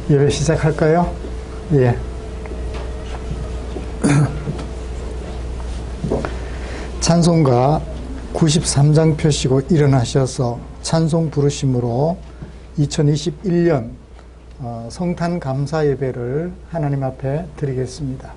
예배 시작할까요? 예. 찬송가 93장 펴시고 일어나셔서 찬송 부르심으로 2021년 성탄 감사 예배를 하나님 앞에 드리겠습니다.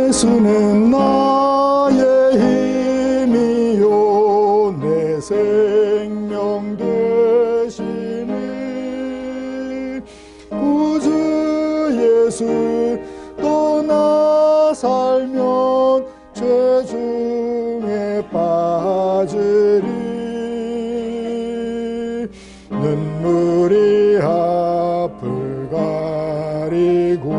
예수는 나의 힘이요 내 생명 되시니 구주 예수 떠나 살면 죄 중에 빠지리 눈물이 앞을 가리고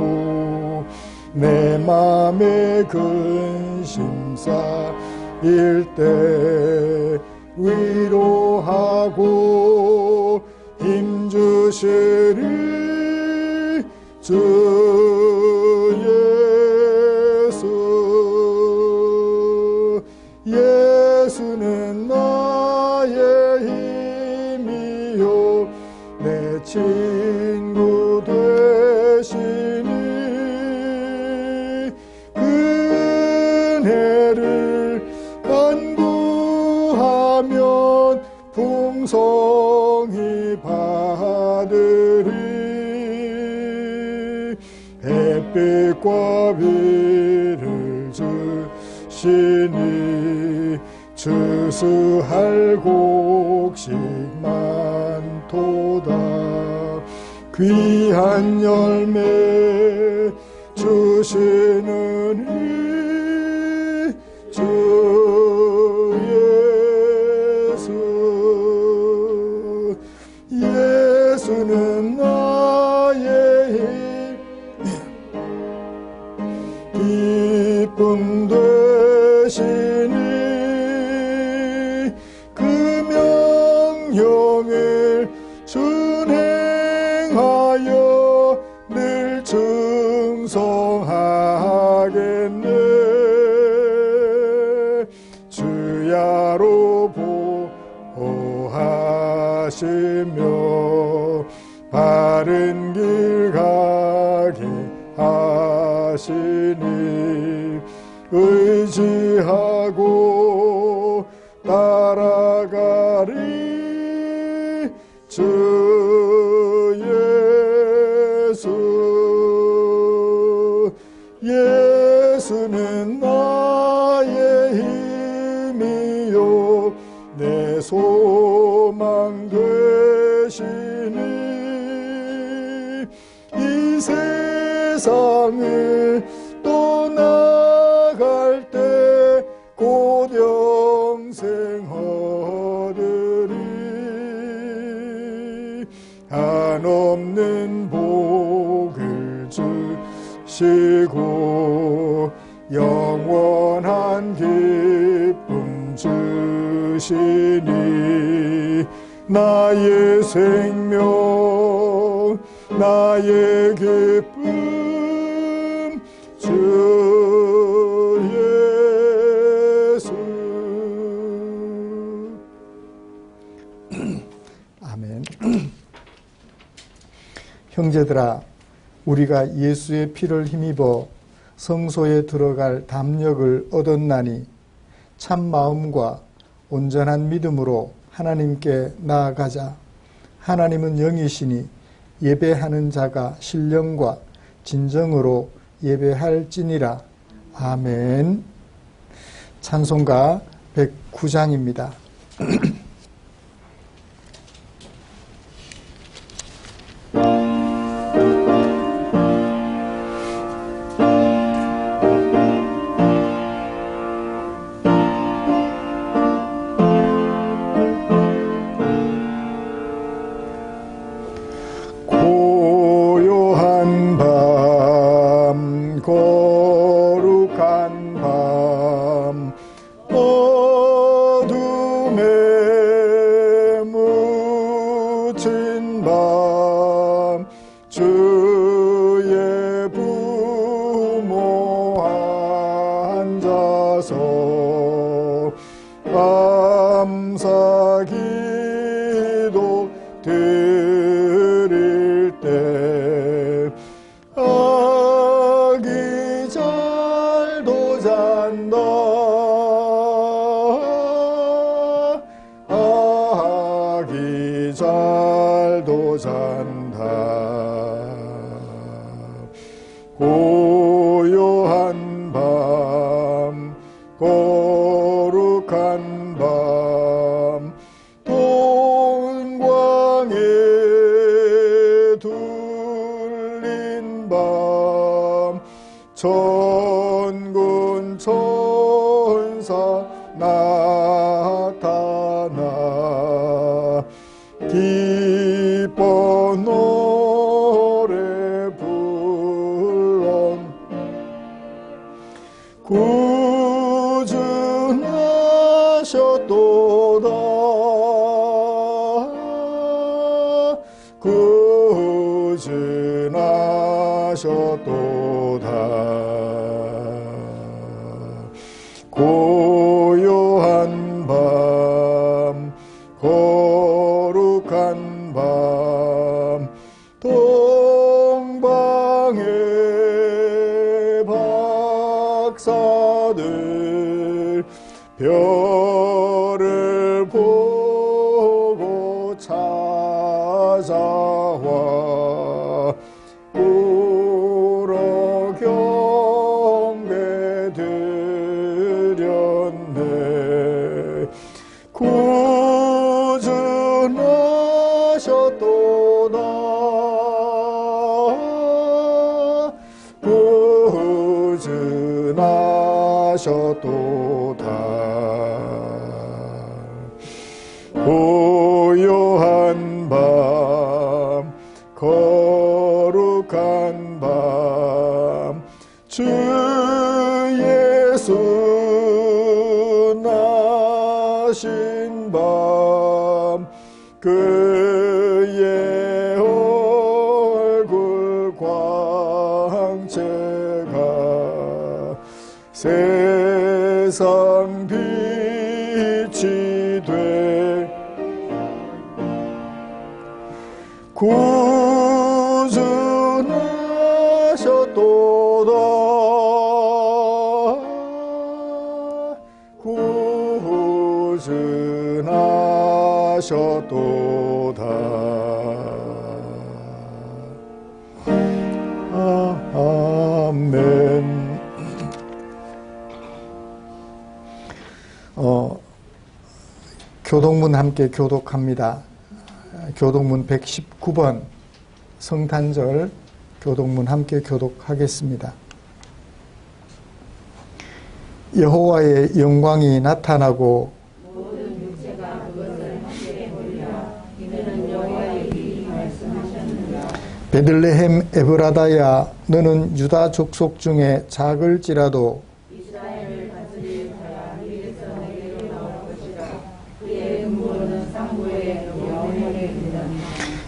내 맘에 근심 쌓일 때 위로하고 힘주시리 주 예수. 예수는 나의 힘이요 내 친구 되시니 은혜를 간구하면 풍성히 받으리 햇빛과 비를 주시니 추수할 곡식 많도다 귀한 열매 주시느니 주 예수. 예수는 나의 기쁨 되시니 그 명령을 준행하여 늘 충성하겠네. 주야로 보호하시며 바른 길 가게 하시니 의지하고 따라가리 주 예수. 예수는 나의 힘이요 내 소망 되시니 이 세상을 떠나갈 때 곧 영생 얻으리 한없는 복을 주시고 영원한 기쁨 주시니 나의 생명 나의 기쁨 주 예수. 아멘. 형제들아 우리가 예수의 피를 힘입어 성소에 들어갈 담력을 얻었나니 참 마음과 온전한 믿음으로 하나님께 나아가자. 하나님은 영이시니 예배하는 자가 신령과 진정으로 예배할지니라. 아멘. 찬송가 109장입니다. 거친 밤 주의 부모 앉아서 감사 기도 드릴 때 아기 잘도 잔다 아기 잘도 잔다 고요한 밤 거룩한 밤 동광에 둘린 밤 천군 천사 나타나 기뻐 노래 불러 구준하셨도다 구준하셨도다 고요한 밤 거룩한 밤 동방의 박사들 별을 보고 찾아와 우러 경배 드렸네 구준하셨도다 구준하셨도다 고요한 밤 거룩한 밤 주 예수 나신 밤 그의 얼굴 광채가 세상 빛이 돼 구준하셨도다 구준하셨도다 아멘. 교독문 함께 교독합니다. 교독문 119번 성탄절 교독문 함께 교독하겠습니다. 여호와의 영광이 나타나고 모든 육체가 그것을 함께 보리라. 이는 여호와의 일이 말씀하셨느니라. 베들레헴 에브라다야 너는 유다 족속 중에 작을지라도 이스라엘을 다스릴 자야 이에서 내게로 나올 것이라. 그의 근본은 상고의 영원에 이르리라.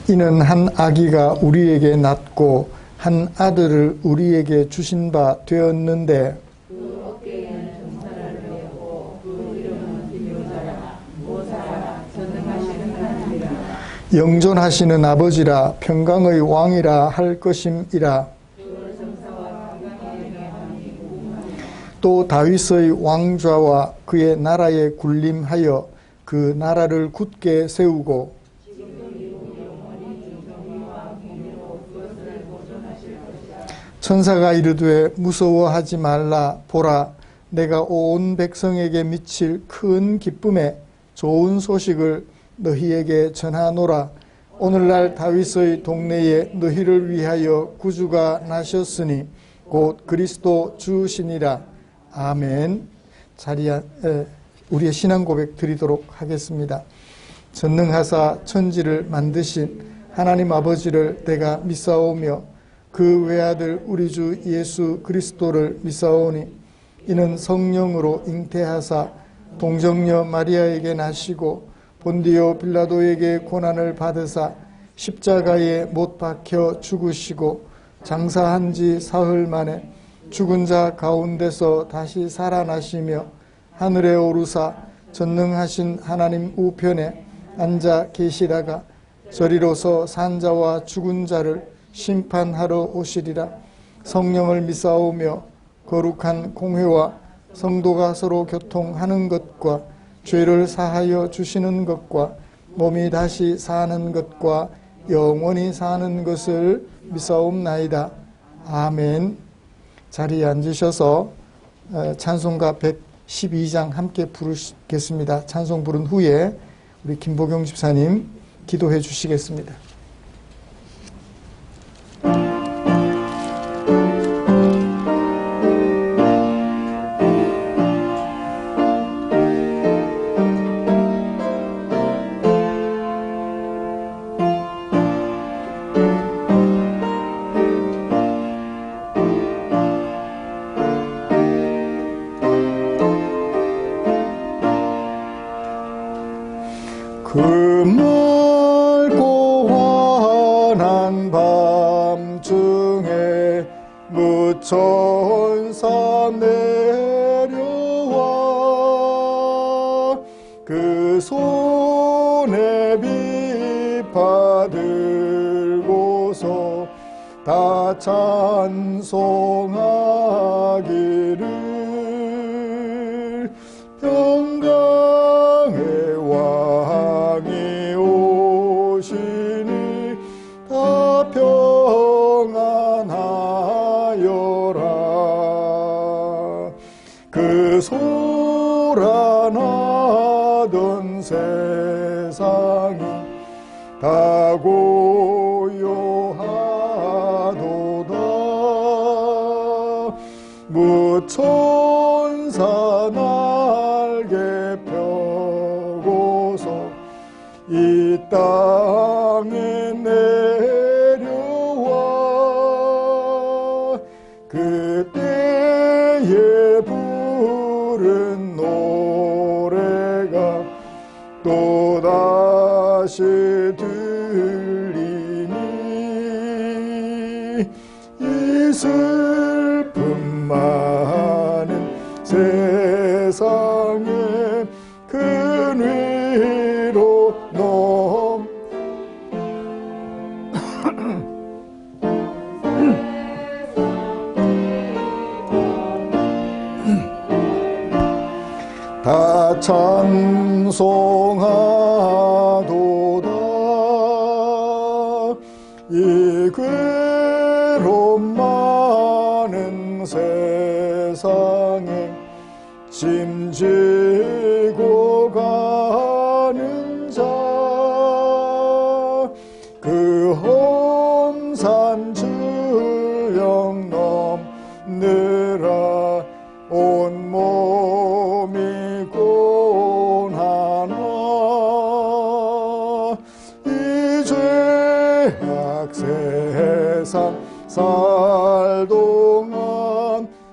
이는 한 아기가 우리에게 낳고 한 아들을 우리에게 주신 바 되었는데 그 어깨에는 정사를 메었고 그 이름은 기묘자라 모사라 전능하시는 하나님이라. 영존하시는 아버지라 평강의 왕이라 할 것임이라. 그 정사와 평강의 영광이 무궁하니라. 또 다윗의 왕좌와 그의 나라에 군림하여 그 나라를 굳게 세우고 천사가 이르되 무서워하지 말라. 보라 내가 온 백성에게 미칠 큰 기쁨에 좋은 소식을 너희에게 전하노라. 오늘날 다윗의 동네에 너희를 위하여 구주가 나셨으니 곧 그리스도 주시니라. 아멘. 자리에 우리의 신앙 고백 드리도록 하겠습니다. 전능하사 천지를 만드신 하나님 아버지를 내가 믿사오며 그 외아들 우리 주 예수 그리스도를 믿사오니 이는 성령으로 잉태하사 동정녀 마리아에게 나시고 본디오 빌라도에게 고난을 받으사 십자가에 못 박혀 죽으시고 장사한 지 사흘 만에 죽은 자 가운데서 다시 살아나시며 하늘에 오르사 전능하신 하나님 우편에 앉아 계시다가 저리로서 산자와 죽은 자를 심판하러 오시리라. 성령을 믿사오며 거룩한 공회와 성도가 서로 교통하는 것과 죄를 사하여 주시는 것과 몸이 다시 사는 것과 영원히 사는 것을 믿사옵나이다. 아멘. 자리에 앉으셔서 찬송가 112장 함께 부르겠습니다. 찬송 부른 후에 우리 김보경 집사님 기도해 주시겠습니다. 그 맑고 환한 밤중에 무천사 내려와 그 손에 비파 들고서 다 찬송하기를 평강의 왕이 오시니 다 평안하여라. 그 소란하던 세상이 다 고요하도다. 무천사 날개 펴고서 이 땅에 내려와 그때에 부른 노래가 또다시 들리니 이 슬픔 많은 세상에 큰 위로 다 찬송하도다. 이 괴로움 많은 세상에 짐지고 가는 자, 그 험산 주영 넘느라 온몸이 고난하 이 죄악 세상 살동안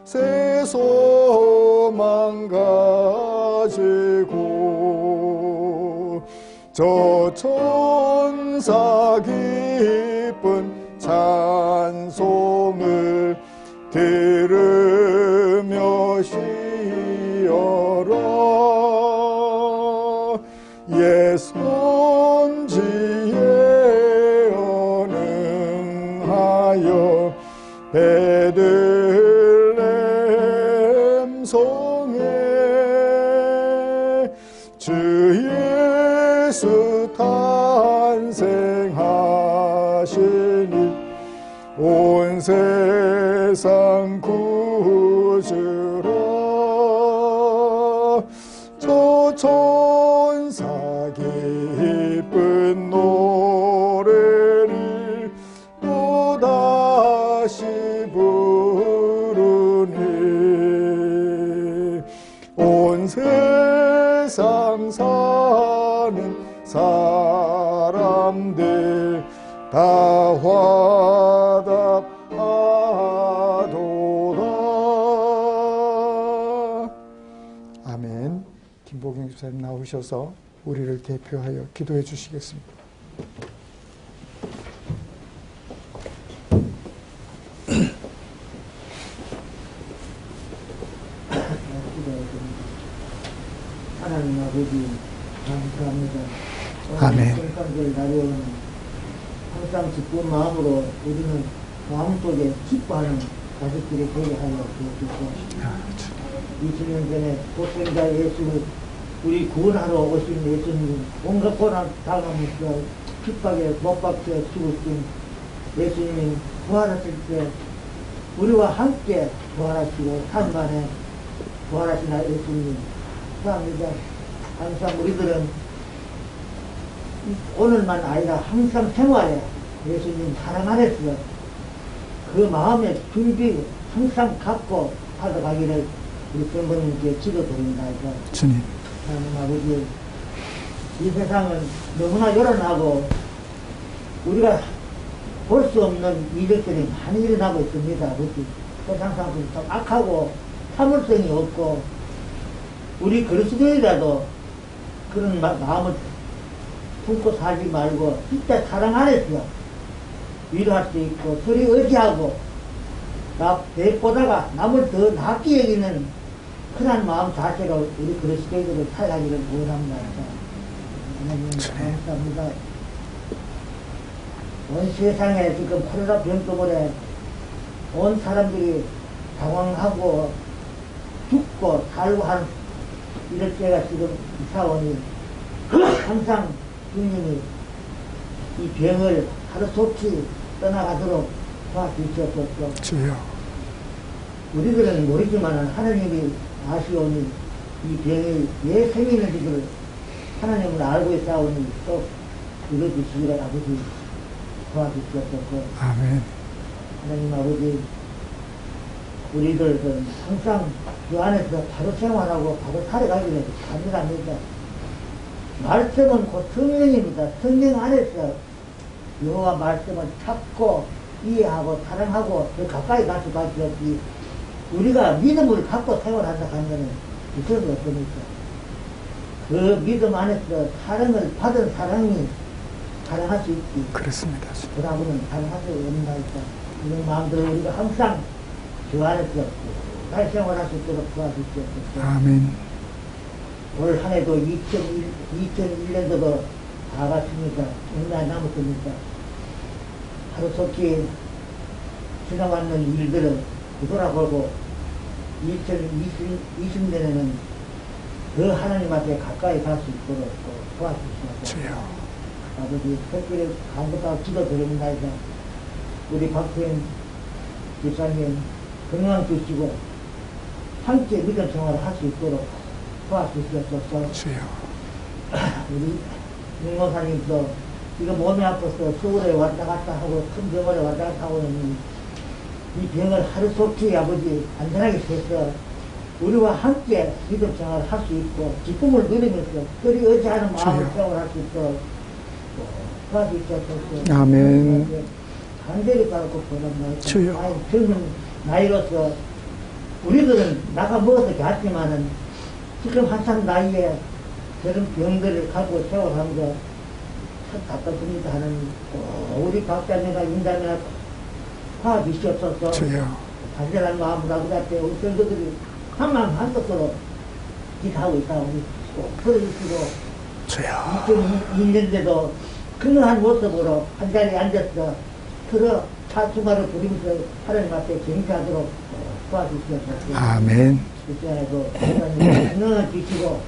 새 소망 가지고 저 천사 기쁜 찬송을 들으며 쉬어라. 예선지에 언응하여 베들레헴 성에 주 예수 탄생하시니 온 세상 구주라. 저 천사 기쁜 노래를 또다시 부르니 온 세상 사는 사람들 다 화답하도다. 아멘. 김보경 집사님 나오셔서 우리를 대표하여 기도해 주시겠습니다. 아버지 감사합니다. 아멘. 성탄절 날에는 항상 기쁜 마음으로 우리는 마음속에 기뻐하는 가족들이 되게 하여 주옵소서. 20년 전에 독생자 예수, 우리 구원하러 오신 예수님, 온갖 고난 당하면서 핍박에 못 박혀 죽으신 예수님 부활하실 때 우리와 함께 부활하시고 3만에 부활하신 예수님 감사합니다. 항상 우리들은 오늘만 아니라 항상 생활에 예수님 사랑 안에서 그 마음의 준비 항상 갖고 받아가기를 우리 성도님께 기도드립니다. 주님. 하나님 아버지, 이 세상은 너무나 요란하고 우리가 볼 수 없는 일들이 많이 일어나고 있습니다. 아버지. 세상 사람들이 참 악하고 참을성이 없고 우리 그리스도인이라도 그런 마음을 품고 살지 말고 진짜 사랑 안에서 위로할 수 있고 서로 의지하고 나 배보다가 남을 더 낫게 여기는 흔한 마음 자체가 우리 그리스도인으로 살아가기를 원합니다. 하나님 감사합니다. 온 세상에 지금 코로나 병 때문에 온 사람들이 당황하고 죽고 살고 하는 이럴 때가 지금 이사오니 항상 주님이 이 병을 하루속히 떠나가도록 도와주시옵소서. 주여. 우리들은 모르지만 하나님이 아시오니 이 병이 왜 생기는지를 하나님을 알고 있사오니 또 이뤄주시기를 아버지 도와주시옵소서. 아멘. 하나님 아버지, 우리들은 항상 그 안에서 바로 생활하고 바로 살아가기를 간절합니다. 말씀은 곧 성령입니다. 성령 안에서 여호와 말씀을 찾고 이해하고 사랑하고 더 가까이 갈 수밖에 없지. 우리가 믿음을 갖고 생활한다 하면 있을 수 없으니까 그 믿음 안에서 사랑을 받은 사랑이 사랑할 수 있지. 그렇습니다. 그러고는 사랑할 수 없나이까. 이런 마음대로 우리가 항상 그 안에서 잘 생활할 수 있도록 도와주시옵소서. 아멘. 올 한 해도 2001년도도 다 갔습니다. 얼마 남았습니까? 하루속히 지나가는 일들을 되돌아보고 2020년에는 더 하나님 앞에 가까이 갈 수 있도록 도와주시옵소서. 주여. 아버지, 특별히 간곡하고 기도드립니다. 우리 박수현 집사님 건강 주시고 함께 믿음 생활을 할 수 있도록 도와주시옵소서. 주여. 우리 윤모사님도 이거 몸이 아파서 서울에 왔다 갔다 하고 큰 병원에 왔다 갔다 하고 있는 이 병을 하루속히 아버지 안전하게 해서 우리와 함께 믿음 생활을 할 수 있고 기쁨을 누리면서 그리 의지하는 마음을 생활할 수 있도록 도와주시옵소서. 아멘. 간절히 바라고 보는 주여. 젊은 나이로서 우리들은 나가 먹어서 갔지만은 지금 한참 나이에 그런 병들을 갖고 생활하는 거 참 답답합니다. 하는 우리 박자매나 윤자매나 도와주시옵소서. 주여. 간절한 마음으로 하고 앞에 우리 성도들이 한마음 한뜻으로 기도하고 있다. 우리 꼭 들어주시고 주여. 2002년대도 건강한 모습으로 한 자리에 앉아서 들어 차수마를 부리면서 하나님 앞에 경배하도록 도와주시옵소서. 아멘. 이 시간에도 하나님 건강을 주시고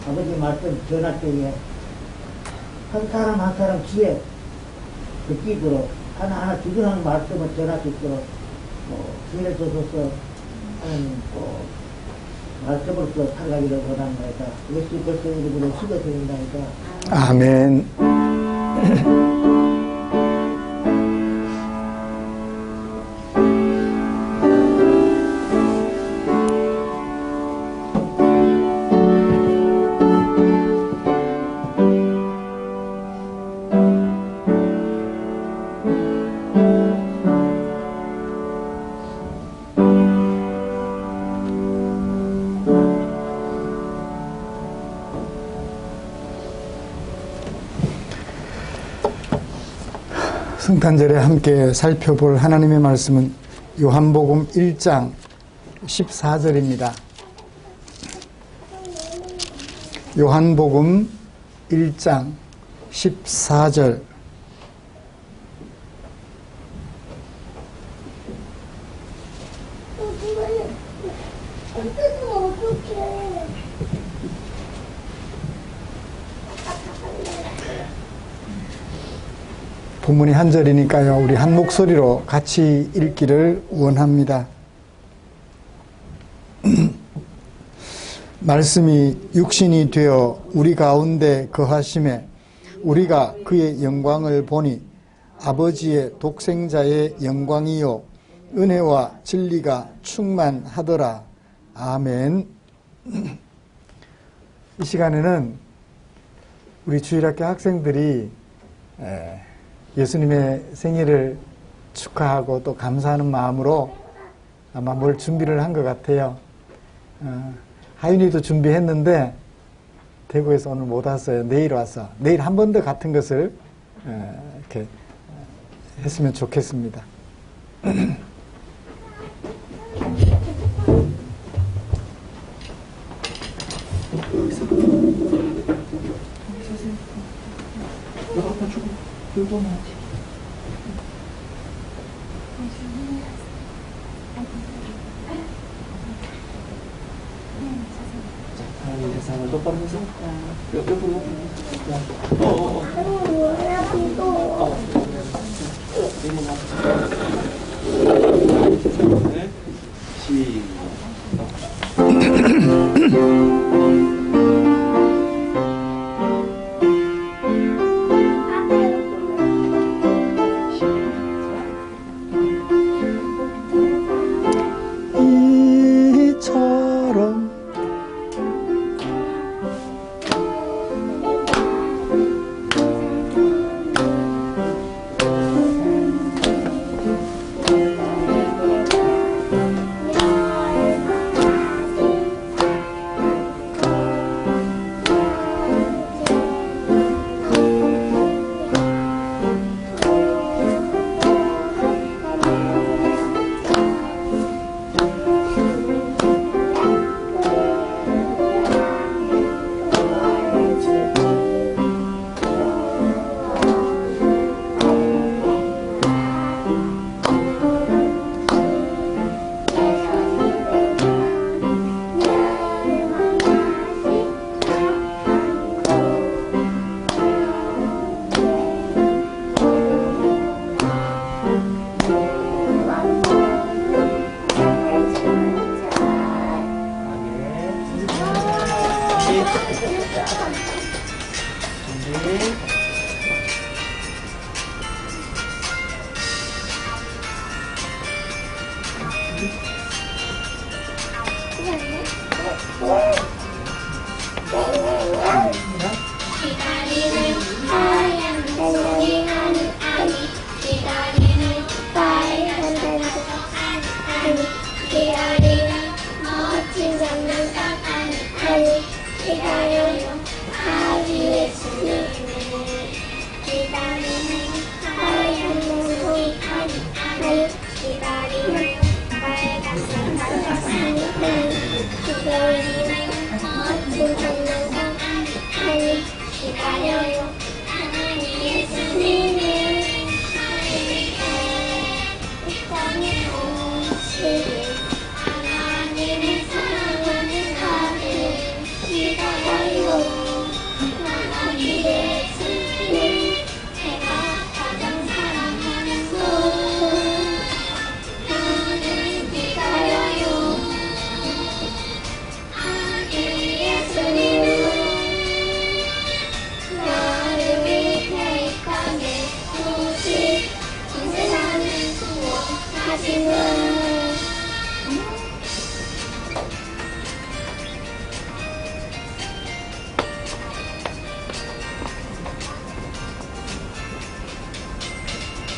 아버지 말씀 전할 때에 한 사람 한 사람 귀에 듣기도록 하나하나 주중한 말씀을 전할 수 있도록 기회를 주셔서 하나님 말씀으로서 살아가기를 원합니다. 예수 그리스도 이름으로 기도드립니다. 아멘. 성탄절에 함께 살펴볼 하나님의 말씀은 요한복음 1장 14절입니다. 요한복음 1장 14절. 본문이 한 절이니까요, 우리 한 목소리로 같이 읽기를 원합니다. 말씀이 육신이 되어 우리 가운데 거하심에 우리가 그의 영광을 보니 아버지의 독생자의 영광이요 은혜와 진리가 충만하더라. 아멘. 이 시간에는 우리 주일학교 학생들이 예수님의 생일을 축하하고 또 감사하는 마음으로 아마 뭘 준비를 한 것 같아요. 하윤이도 준비했는데 대구에서 오늘 못 왔어요. 내일 와서 내일 한 번 더 같은 것을 이렇게 했으면 좋겠습니다. 상을 똑바로 해서 옆으로 이처럼 기다리는 하얀 소리하는 아니 기다리는 빨간 아니 기다리는 멋진 장난감 아니 기다려요 아기 예수님 기다리는 하얀 소리 아니 기다리는 빨간 장난감 기다리는 멋진 장난감 아니 기다려요 하나님 예수님을 이 땅에 오시길 하나님의 사랑하는 아들 기다려요 하나님 예수님 제가 가장 사랑하는 손 나는 기다려요 아들 예수님을 나를 위해 이 땅에 오신 이 세상을 구원하시는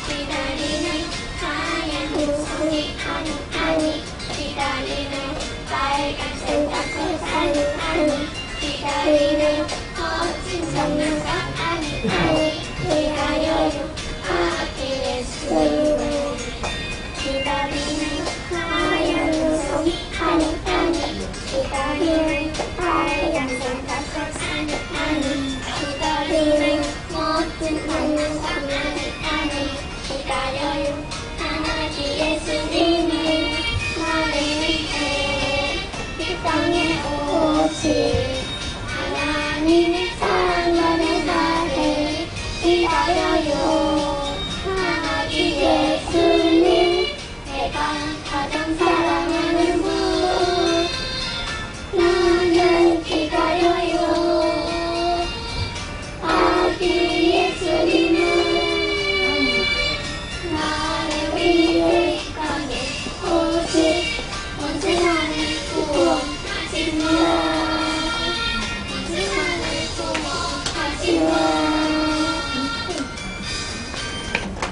기다리는 하얀 소리 아니 기다리는 빨간 생각을 아니 기다리는 멋진 장난감 아니 기다려요 아기 예수님을 기다리는 하얀 소리 아니 기다리는 빨간 생각을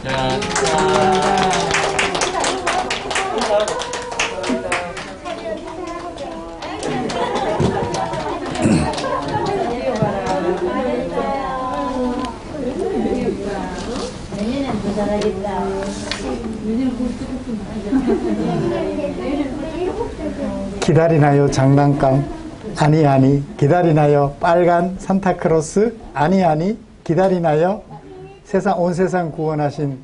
내년엔 더 잘하겠다. 기다리나요 장난감? 아니 아니. 기다리나요 빨간 산타크로스? 아니 아니. 기다리나요 온 세상 구원하신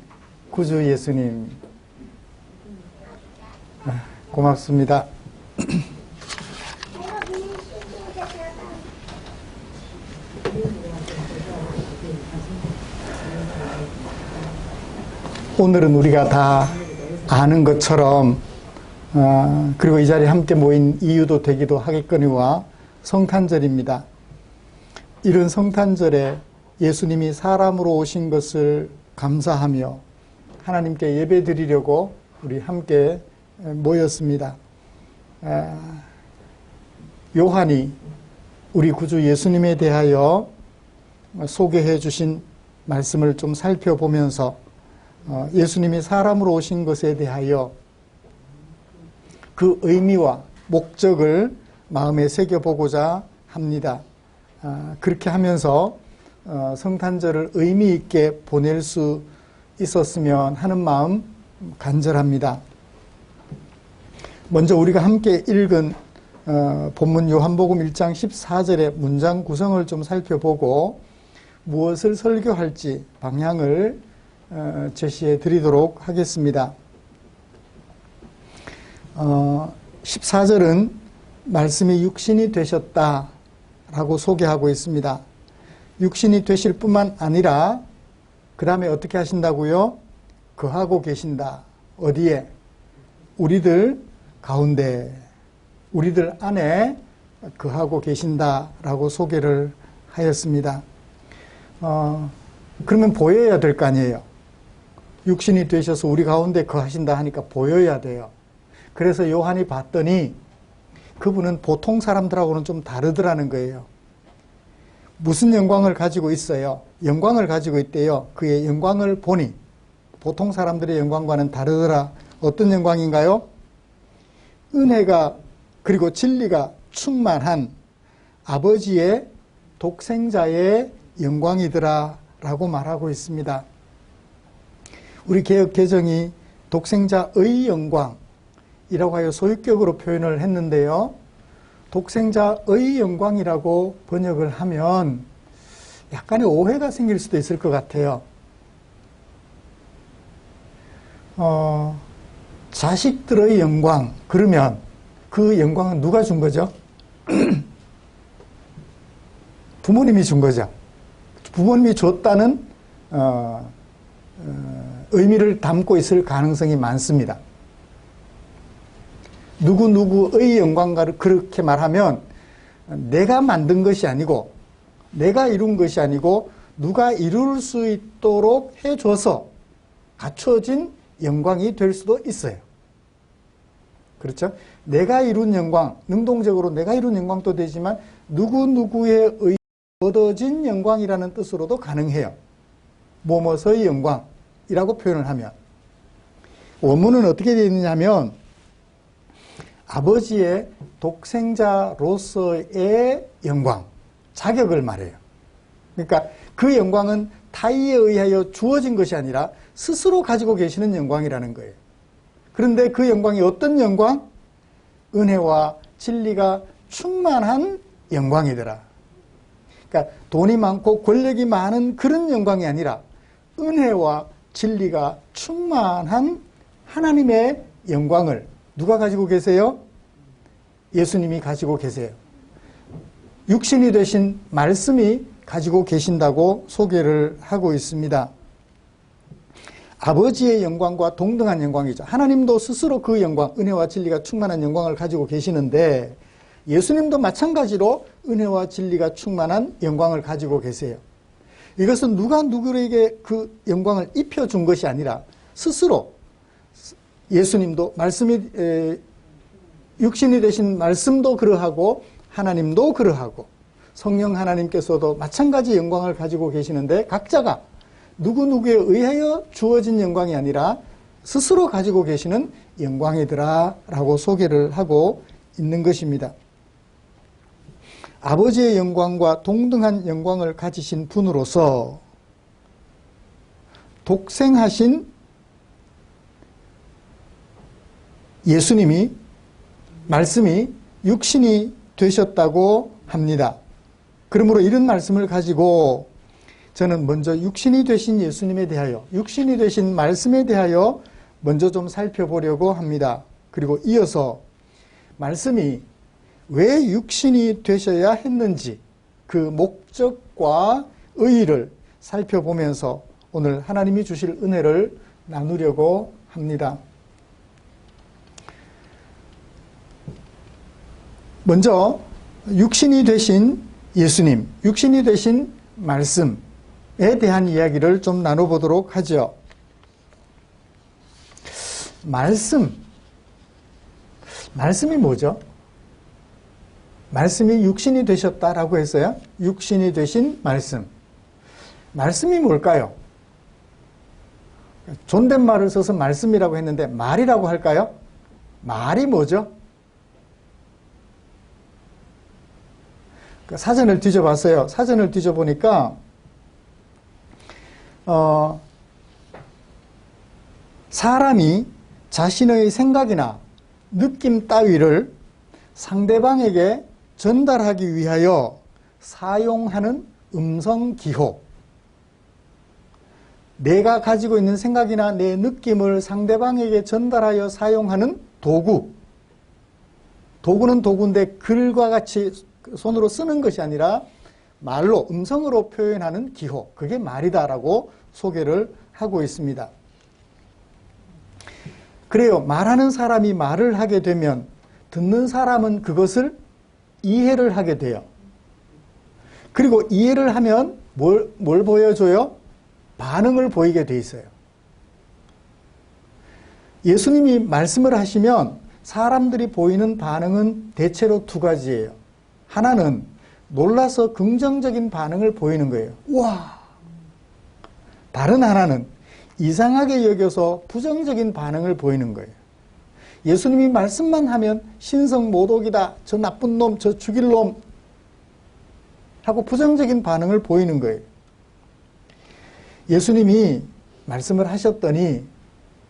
구주 예수님. 고맙습니다. 오늘은 우리가 다 아는 것처럼 그리고 이 자리에 함께 모인 이유도 되기도 하겠거니와 성탄절입니다. 이런 성탄절에 예수님이 사람으로 오신 것을 감사하며 하나님께 예배 드리려고 우리 함께 모였습니다. 요한이 우리 구주 예수님에 대하여 소개해 주신 말씀을 좀 살펴보면서 예수님이 사람으로 오신 것에 대하여 그 의미와 목적을 마음에 새겨보고자 합니다. 그렇게 하면서 성탄절을 의미 있게 보낼 수 있었으면 하는 마음 간절합니다. 먼저 우리가 함께 읽은 본문 요한복음 1장 14절의 문장 구성을 좀 살펴보고 무엇을 설교할지 방향을 제시해 드리도록 하겠습니다. 14절은 말씀이 육신이 되셨다라고 소개하고 있습니다. 육신이 되실 뿐만 아니라 그 다음에 어떻게 하신다고요? 거하고 계신다. 어디에? 우리들 가운데, 우리들 안에 거하고 계신다라고 소개를 하였습니다. 그러면 보여야 될 거 아니에요. 육신이 되셔서 우리 가운데 거하신다 하니까 보여야 돼요. 그래서 요한이 봤더니 그분은 보통 사람들하고는 좀 다르더라는 거예요. 무슨 영광을 가지고 있어요? 영광을 가지고 있대요. 그의 영광을 보니 보통 사람들의 영광과는 다르더라. 어떤 영광인가요? 은혜가 그리고 진리가 충만한 아버지의 독생자의 영광이더라 라고 말하고 있습니다. 우리 개역 개정이 독생자의 영광이라고 하여 소유격으로 표현을 했는데요. 독생자의 영광이라고 번역을 하면 약간의 오해가 생길 수도 있을 것 같아요. 자식들의 영광, 그러면 그 영광은 누가 준 거죠? 부모님이 준 거죠. 부모님이 줬다는 의미를 담고 있을 가능성이 많습니다. 누구누구의 영광가를 그렇게 말하면 내가 만든 것이 아니고 내가 이룬 것이 아니고 누가 이룰 수 있도록 해줘서 갖춰진 영광이 될 수도 있어요. 그렇죠? 내가 이룬 영광, 능동적으로 내가 이룬 영광도 되지만 누구누구의 의 얻어진 영광이라는 뜻으로도 가능해요. 뭐뭐의 영광이라고 표현을 하면. 원문은 어떻게 되어 있느냐면 아버지의 독생자로서의 영광, 자격을 말해요. 그러니까 그 영광은 타의에 의하여 주어진 것이 아니라 스스로 가지고 계시는 영광이라는 거예요. 그런데 그 영광이 어떤 영광? 은혜와 진리가 충만한 영광이더라. 그러니까 돈이 많고 권력이 많은 그런 영광이 아니라 은혜와 진리가 충만한 하나님의 영광을 누가 가지고 계세요? 예수님이 가지고 계세요. 육신이 되신 말씀이 가지고 계신다고 소개를 하고 있습니다. 아버지의 영광과 동등한 영광이죠. 하나님도 스스로 그 영광, 은혜와 진리가 충만한 영광을 가지고 계시는데 예수님도 마찬가지로 은혜와 진리가 충만한 영광을 가지고 계세요. 이것은 누가 누구에게 그 영광을 입혀준 것이 아니라 스스로 예수님도 말씀이 육신이 되신 말씀도 그러하고 하나님도 그러하고 성령 하나님께서도 마찬가지 영광을 가지고 계시는데 각자가 누구누구에 의하여 주어진 영광이 아니라 스스로 가지고 계시는 영광이더라 라고 소개를 하고 있는 것입니다. 아버지의 영광과 동등한 영광을 가지신 분으로서 독생하신 예수님이 말씀이 육신이 되셨다고 합니다. 그러므로 이런 말씀을 가지고 저는 먼저 육신이 되신 예수님에 대하여, 육신이 되신 말씀에 대하여 먼저 좀 살펴보려고 합니다. 그리고 이어서 말씀이 왜 육신이 되셔야 했는지 그 목적과 의의를 살펴보면서 오늘 하나님이 주실 은혜를 나누려고 합니다. 먼저 육신이 되신 예수님, 육신이 되신 말씀에 대한 이야기를 좀 나눠보도록 하죠. 말씀이 뭐죠? 말씀이 육신이 되셨다라고 했어요. 육신이 되신 말씀. 말씀이 뭘까요? 존댓말을 써서 말씀이라고 했는데 말이라고 할까요? 말이 뭐죠? 사전을 뒤져봤어요. 사전을 뒤져보니까 사람이 자신의 생각이나 느낌 따위를 상대방에게 전달하기 위하여 사용하는 음성기호, 내가 가지고 있는 생각이나 내 느낌을 상대방에게 전달하여 사용하는 도구, 도구는 도구인데 글과 같이 손으로 쓰는 것이 아니라 말로, 음성으로 표현하는 기호, 그게 말이다라고 소개를 하고 있습니다. 그래요. 말하는 사람이 말을 하게 되면 듣는 사람은 그것을 이해를 하게 돼요. 그리고 이해를 하면 뭘 보여줘요? 반응을 보이게 돼 있어요. 예수님이 말씀을 하시면 사람들이 보이는 반응은 대체로 두 가지예요. 하나는 놀라서 긍정적인 반응을 보이는 거예요. 우와! 다른 하나는 이상하게 여겨서 부정적인 반응을 보이는 거예요. 예수님이 말씀만 하면 신성모독이다, 저 나쁜 놈, 저 죽일 놈 하고 부정적인 반응을 보이는 거예요. 예수님이 말씀을 하셨더니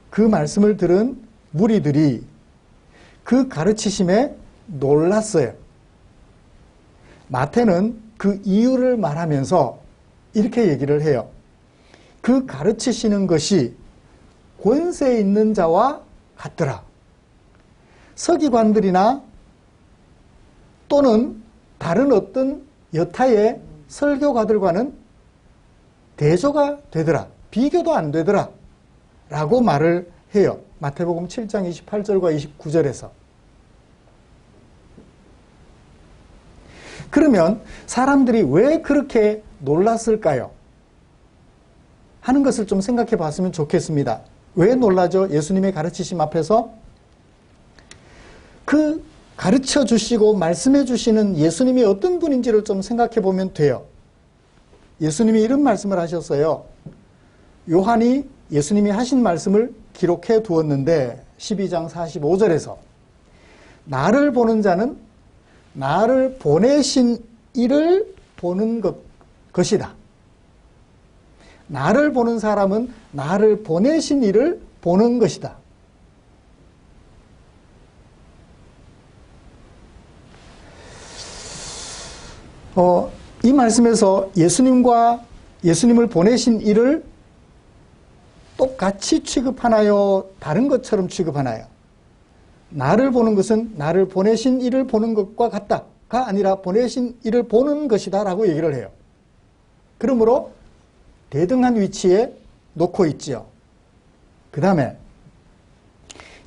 그 말씀을 들은 무리들이 그 가르치심에 놀랐어요. 마태는 그 이유를 말하면서 이렇게 얘기를 해요. 그 가르치시는 것이 권세 있는 자와 같더라. 서기관들이나 또는 다른 어떤 여타의 설교가들과는 대조가 되더라. 비교도 안 되더라. 라고 말을 해요. 마태복음 7장 28절과 29절에서. 그러면 사람들이 왜 그렇게 놀랐을까요? 하는 것을 좀 생각해 봤으면 좋겠습니다. 왜 놀라죠? 예수님의 가르치심 앞에서? 그 가르쳐 주시고 말씀해 주시는 예수님이 어떤 분인지를 좀 생각해 보면 돼요. 예수님이 이런 말씀을 하셨어요. 요한이 예수님이 하신 말씀을 기록해 두었는데 12장 45절에서 나를 보는 자는 나를 보내신 이를 보는 것이다. 나를 보는 사람은 나를 보내신 이를 보는 것이다. 이 말씀에서 예수님을 보내신 이를 똑같이 취급하나요? 다른 것처럼 취급하나요? 나를 보는 것은 나를 보내신 이를 보는 것과 같다가 아니라 보내신 이를 보는 것이다 라고 얘기를 해요. 그러므로 대등한 위치에 놓고 있지요. 그 다음에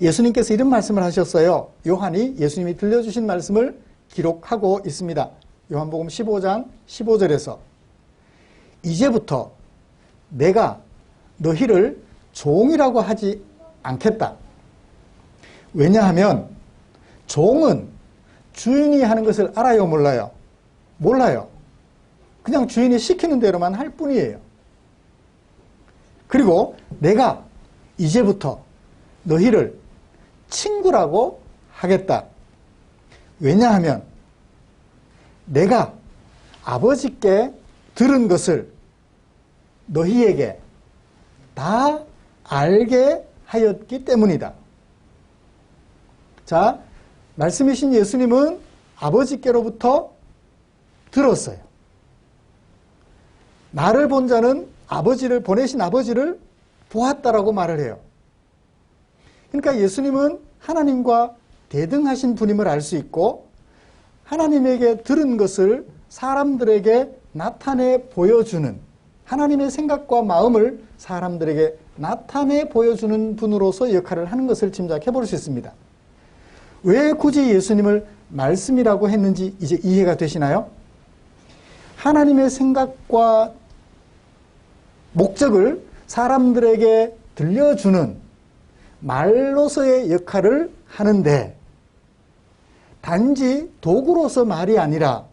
예수님께서 이런 말씀을 하셨어요. 요한이 예수님이 들려주신 말씀을 기록하고 있습니다. 요한복음 15장 15절에서 이제부터 내가 너희를 종이라고 하지 않겠다. 왜냐하면 종은 주인이 하는 것을 알아요, 몰라요? 몰라요. 그냥 주인이 시키는 대로만 할 뿐이에요. 그리고 내가 이제부터 너희를 친구라고 하겠다. 왜냐하면 내가 아버지께 들은 것을 너희에게 다 알게 하였기 때문이다. 자, 말씀이신 예수님은 아버지께로부터 들었어요. 나를 본 자는 보내신 아버지를 보았다라고 말을 해요. 그러니까 예수님은 하나님과 대등하신 분임을 알 수 있고 하나님에게 들은 것을 사람들에게 나타내 보여주는, 하나님의 생각과 마음을 사람들에게 나타내 보여주는 분으로서 역할을 하는 것을 짐작해 볼 수 있습니다. 왜 굳이 예수님을 말씀이라고 했는지 이제 이해가 되시나요? 하나님의 생각과 목적을 사람들에게 들려주는 말로서의 역할을 하는데, 단지 도구로서 말이 아니라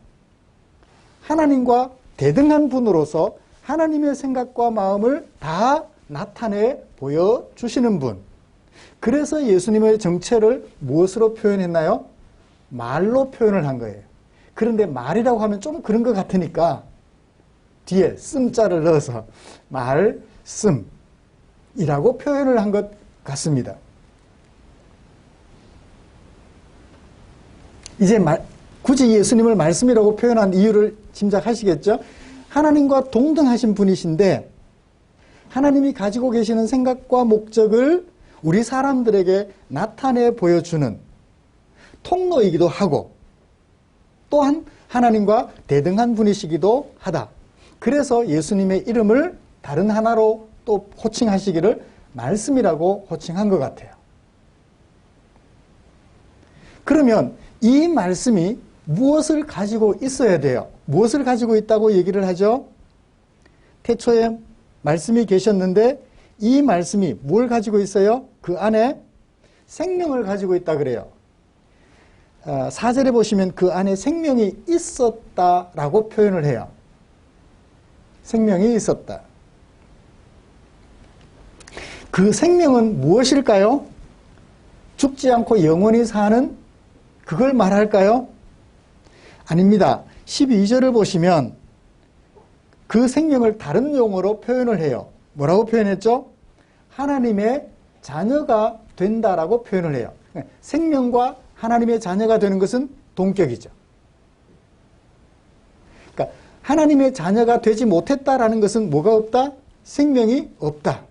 하나님과 대등한 분으로서 하나님의 생각과 마음을 다 나타내 보여주시는 분. 그래서 예수님의 정체를 무엇으로 표현했나요? 말로 표현을 한 거예요. 그런데 말이라고 하면 좀 그런 것 같으니까 뒤에 씀자를 넣어서 말씀이라고 표현을 한 것 같습니다. 이제 굳이 예수님을 말씀이라고 표현한 이유를 짐작하시겠죠? 하나님과 동등하신 분이신데 하나님이 가지고 계시는 생각과 목적을 우리 사람들에게 나타내 보여주는 통로이기도 하고, 또한 하나님과 대등한 분이시기도 하다. 그래서 예수님의 이름을 다른 하나로 또 호칭하시기를 말씀이라고 호칭한 것 같아요. 그러면 이 말씀이 무엇을 가지고 있어야 돼요? 무엇을 가지고 있다고 얘기를 하죠? 태초에 말씀이 계셨는데 이 말씀이 뭘 가지고 있어요? 그 안에 생명을 가지고 있다 그래요. 4절에 보시면 그 안에 생명이 있었다라고 표현을 해요. 생명이 있었다. 그 생명은 무엇일까요? 죽지 않고 영원히 사는 그걸 말할까요? 아닙니다. 12절을 보시면 그 생명을 다른 용어로 표현을 해요. 뭐라고 표현했죠? 하나님의 자녀가 된다라고 표현을 해요. 생명과 하나님의 자녀가 되는 것은 동격이죠. 그러니까 하나님의 자녀가 되지 못했다라는 것은 뭐가 없다? 생명이 없다.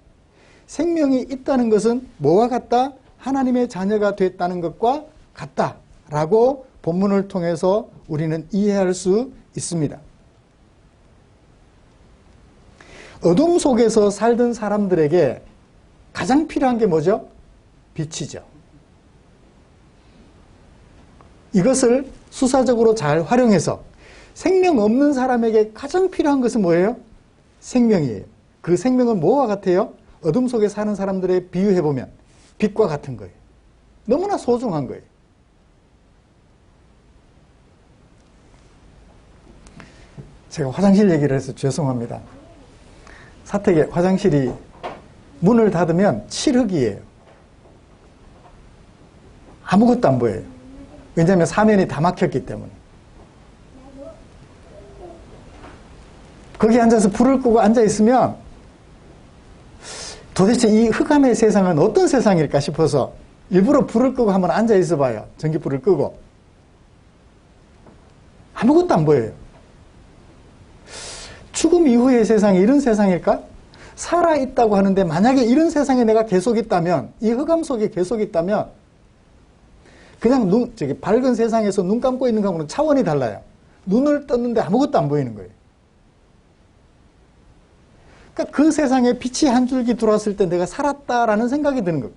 생명이 있다는 것은 뭐와 같다? 하나님의 자녀가 됐다는 것과 같다라고 본문을 통해서 우리는 이해할 수 있습니다. 어둠 속에서 살던 사람들에게 가장 필요한 게 뭐죠? 빛이죠. 이것을 수사적으로 잘 활용해서 생명 없는 사람에게 가장 필요한 것은 뭐예요? 생명이에요. 그 생명은 뭐와 같아요? 어둠 속에 사는 사람들에 비유해보면 빛과 같은 거예요. 너무나 소중한 거예요. 제가 화장실 얘기를 해서 죄송합니다. 사택에 화장실이 문을 닫으면 칠흑이에요. 아무것도 안 보여요. 왜냐하면 사면이 다 막혔기 때문에. 거기 앉아서 불을 끄고 앉아있으면 도대체 이 흑암의 세상은 어떤 세상일까 싶어서 일부러 불을 끄고 한번 앉아있어 봐요. 전기불을 끄고. 아무것도 안 보여요. 죽음 이후의 세상이 이런 세상일까? 살아있다고 하는데 만약에 이런 세상에 내가 계속 있다면, 이 흑암 속에 계속 있다면 그냥 밝은 세상에서 눈 감고 있는 거하고는 차원이 달라요. 눈을 떴는데 아무것도 안 보이는 거예요. 그러니까 그 세상에 빛이 한 줄기 들어왔을 때 내가 살았다라는 생각이 드는 거예요.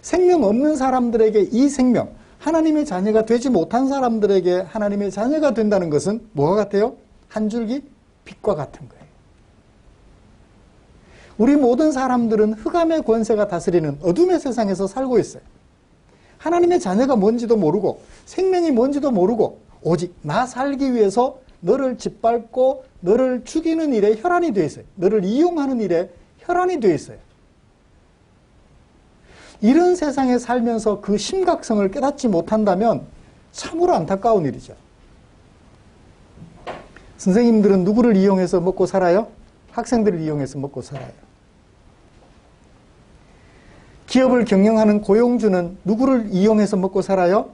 생명 없는 사람들에게 이 생명, 하나님의 자녀가 되지 못한 사람들에게 하나님의 자녀가 된다는 것은 뭐가 같아요? 한 줄기 빛과 같은 거예요. 우리 모든 사람들은 흑암의 권세가 다스리는 어둠의 세상에서 살고 있어요. 하나님의 자녀가 뭔지도 모르고 생명이 뭔지도 모르고 오직 나 살기 위해서 너를 짓밟고 너를 죽이는 일에 혈안이 되어 있어요. 너를 이용하는 일에 혈안이 되어 있어요. 이런 세상에 살면서 그 심각성을 깨닫지 못한다면 참으로 안타까운 일이죠. 선생님들은 누구를 이용해서 먹고 살아요? 학생들을 이용해서 먹고 살아요. 기업을 경영하는 고용주는 누구를 이용해서 먹고 살아요?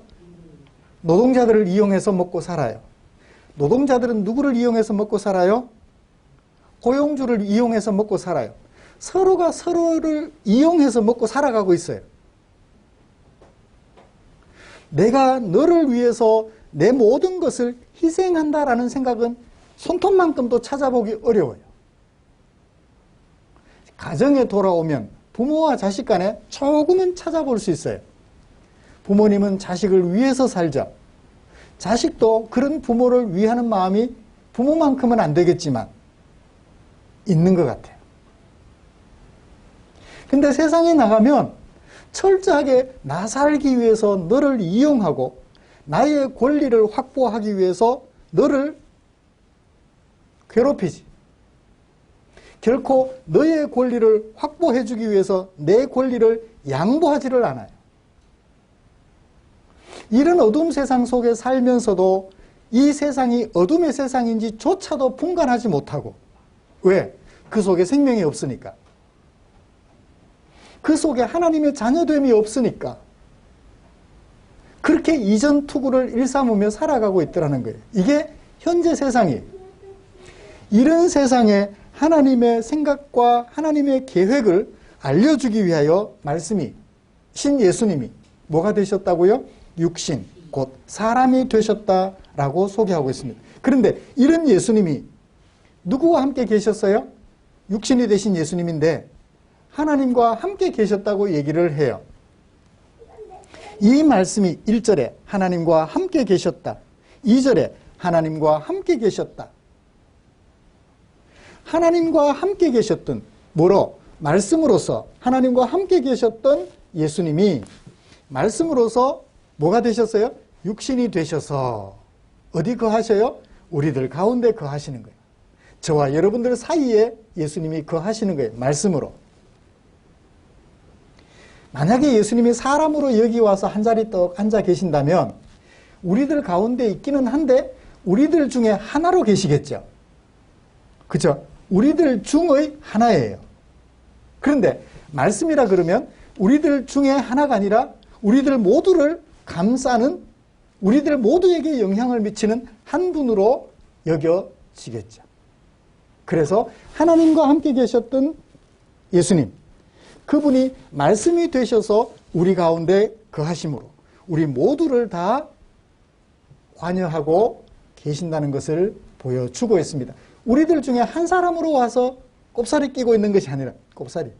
노동자들을 이용해서 먹고 살아요. 노동자들은 누구를 이용해서 먹고 살아요? 고용주를 이용해서 먹고 살아요. 서로가 서로를 이용해서 먹고 살아가고 있어요. 내가 너를 위해서 내 모든 것을 희생한다라는 생각은 손톱만큼도 찾아보기 어려워요. 가정에 돌아오면 부모와 자식 간에 조금은 찾아볼 수 있어요. 부모님은 자식을 위해서 살죠. 자식도 그런 부모를 위하는 마음이 부모만큼은 안 되겠지만 있는 것 같아요. 근데 세상에 나가면 철저하게 나 살기 위해서 너를 이용하고 나의 권리를 확보하기 위해서 너를 괴롭히지. 결코 너의 권리를 확보해주기 위해서 내 권리를 양보하지를 않아요. 이런 어두운 세상 속에 살면서도 이 세상이 어둠의 세상인지조차도 분간하지 못하고, 왜? 그 속에 생명이 없으니까. 그 속에 하나님의 자녀됨이 없으니까. 그렇게 이전 투구를 일삼으며 살아가고 있더라는 거예요. 이게 현재 세상이에요. 이런 세상에 하나님의 생각과 하나님의 계획을 알려주기 위하여 말씀이, 신 예수님이 뭐가 되셨다고요? 육신, 곧 사람이 되셨다라고 소개하고 있습니다. 그런데 이런 예수님이 누구와 함께 계셨어요? 육신이 되신 예수님인데 하나님과 함께 계셨다고 얘기를 해요. 이 말씀이 1절에 하나님과 함께 계셨다. 2절에 하나님과 함께 계셨다. 하나님과 함께 계셨던, 뭐로? 말씀으로서 하나님과 함께 계셨던 예수님이 말씀으로서 뭐가 되셨어요? 육신이 되셔서 어디 거하셔요? 우리들 가운데 거하시는 거예요. 저와 여러분들 사이에 예수님이 거하시는 거예요. 말씀으로. 만약에 예수님이 사람으로 여기 와서 한 자리 떡 앉아 계신다면 우리들 가운데 있기는 한데 우리들 중에 하나로 계시겠죠. 그렇죠? 우리들 중의 하나예요. 그런데 말씀이라 그러면 우리들 중에 하나가 아니라 우리들 모두를 감싸는, 우리들 모두에게 영향을 미치는 한 분으로 여겨지겠죠. 그래서 하나님과 함께 계셨던 예수님, 그분이 말씀이 되셔서 우리 가운데 거하심으로 우리 모두를 다 관여하고 계신다는 것을 보여주고 있습니다. 우리들 중에 한 사람으로 와서 꼽사리 끼고 있는 것이 아니라, 꼽사리,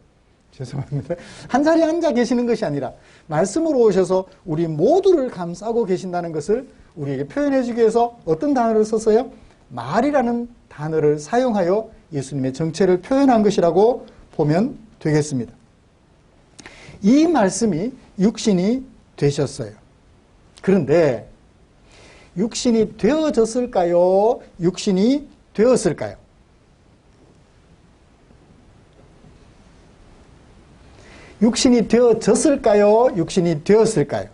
죄송합니다. 한 자리에 앉아 계시는 것이 아니라 말씀으로 오셔서 우리 모두를 감싸고 계신다는 것을 우리에게 표현해 주기 위해서 어떤 단어를 썼어요? 말이라는 단어를 사용하여 예수님의 정체를 표현한 것이라고 보면 되겠습니다. 이 말씀이 육신이 되셨어요. 그런데 육신이 되어졌을까요? 육신이 되었을까요? 육신이 되어졌을까요? 육신이 되었을까요?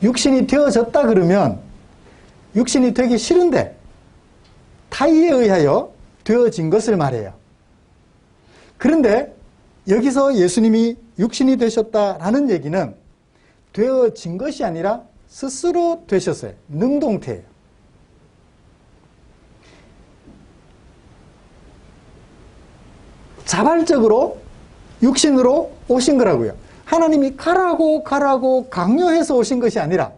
육신이 되어졌다 그러면 육신이 되기 싫은데 타의에 의하여 되어진 것을 말해요. 그런데 여기서 예수님이 육신이 되셨다라는 얘기는 되어진 것이 아니라 스스로 되셨어요. 능동태예요. 자발적으로 육신으로 오신 거라고요. 하나님이 가라고 강요해서 오신 것이 아니라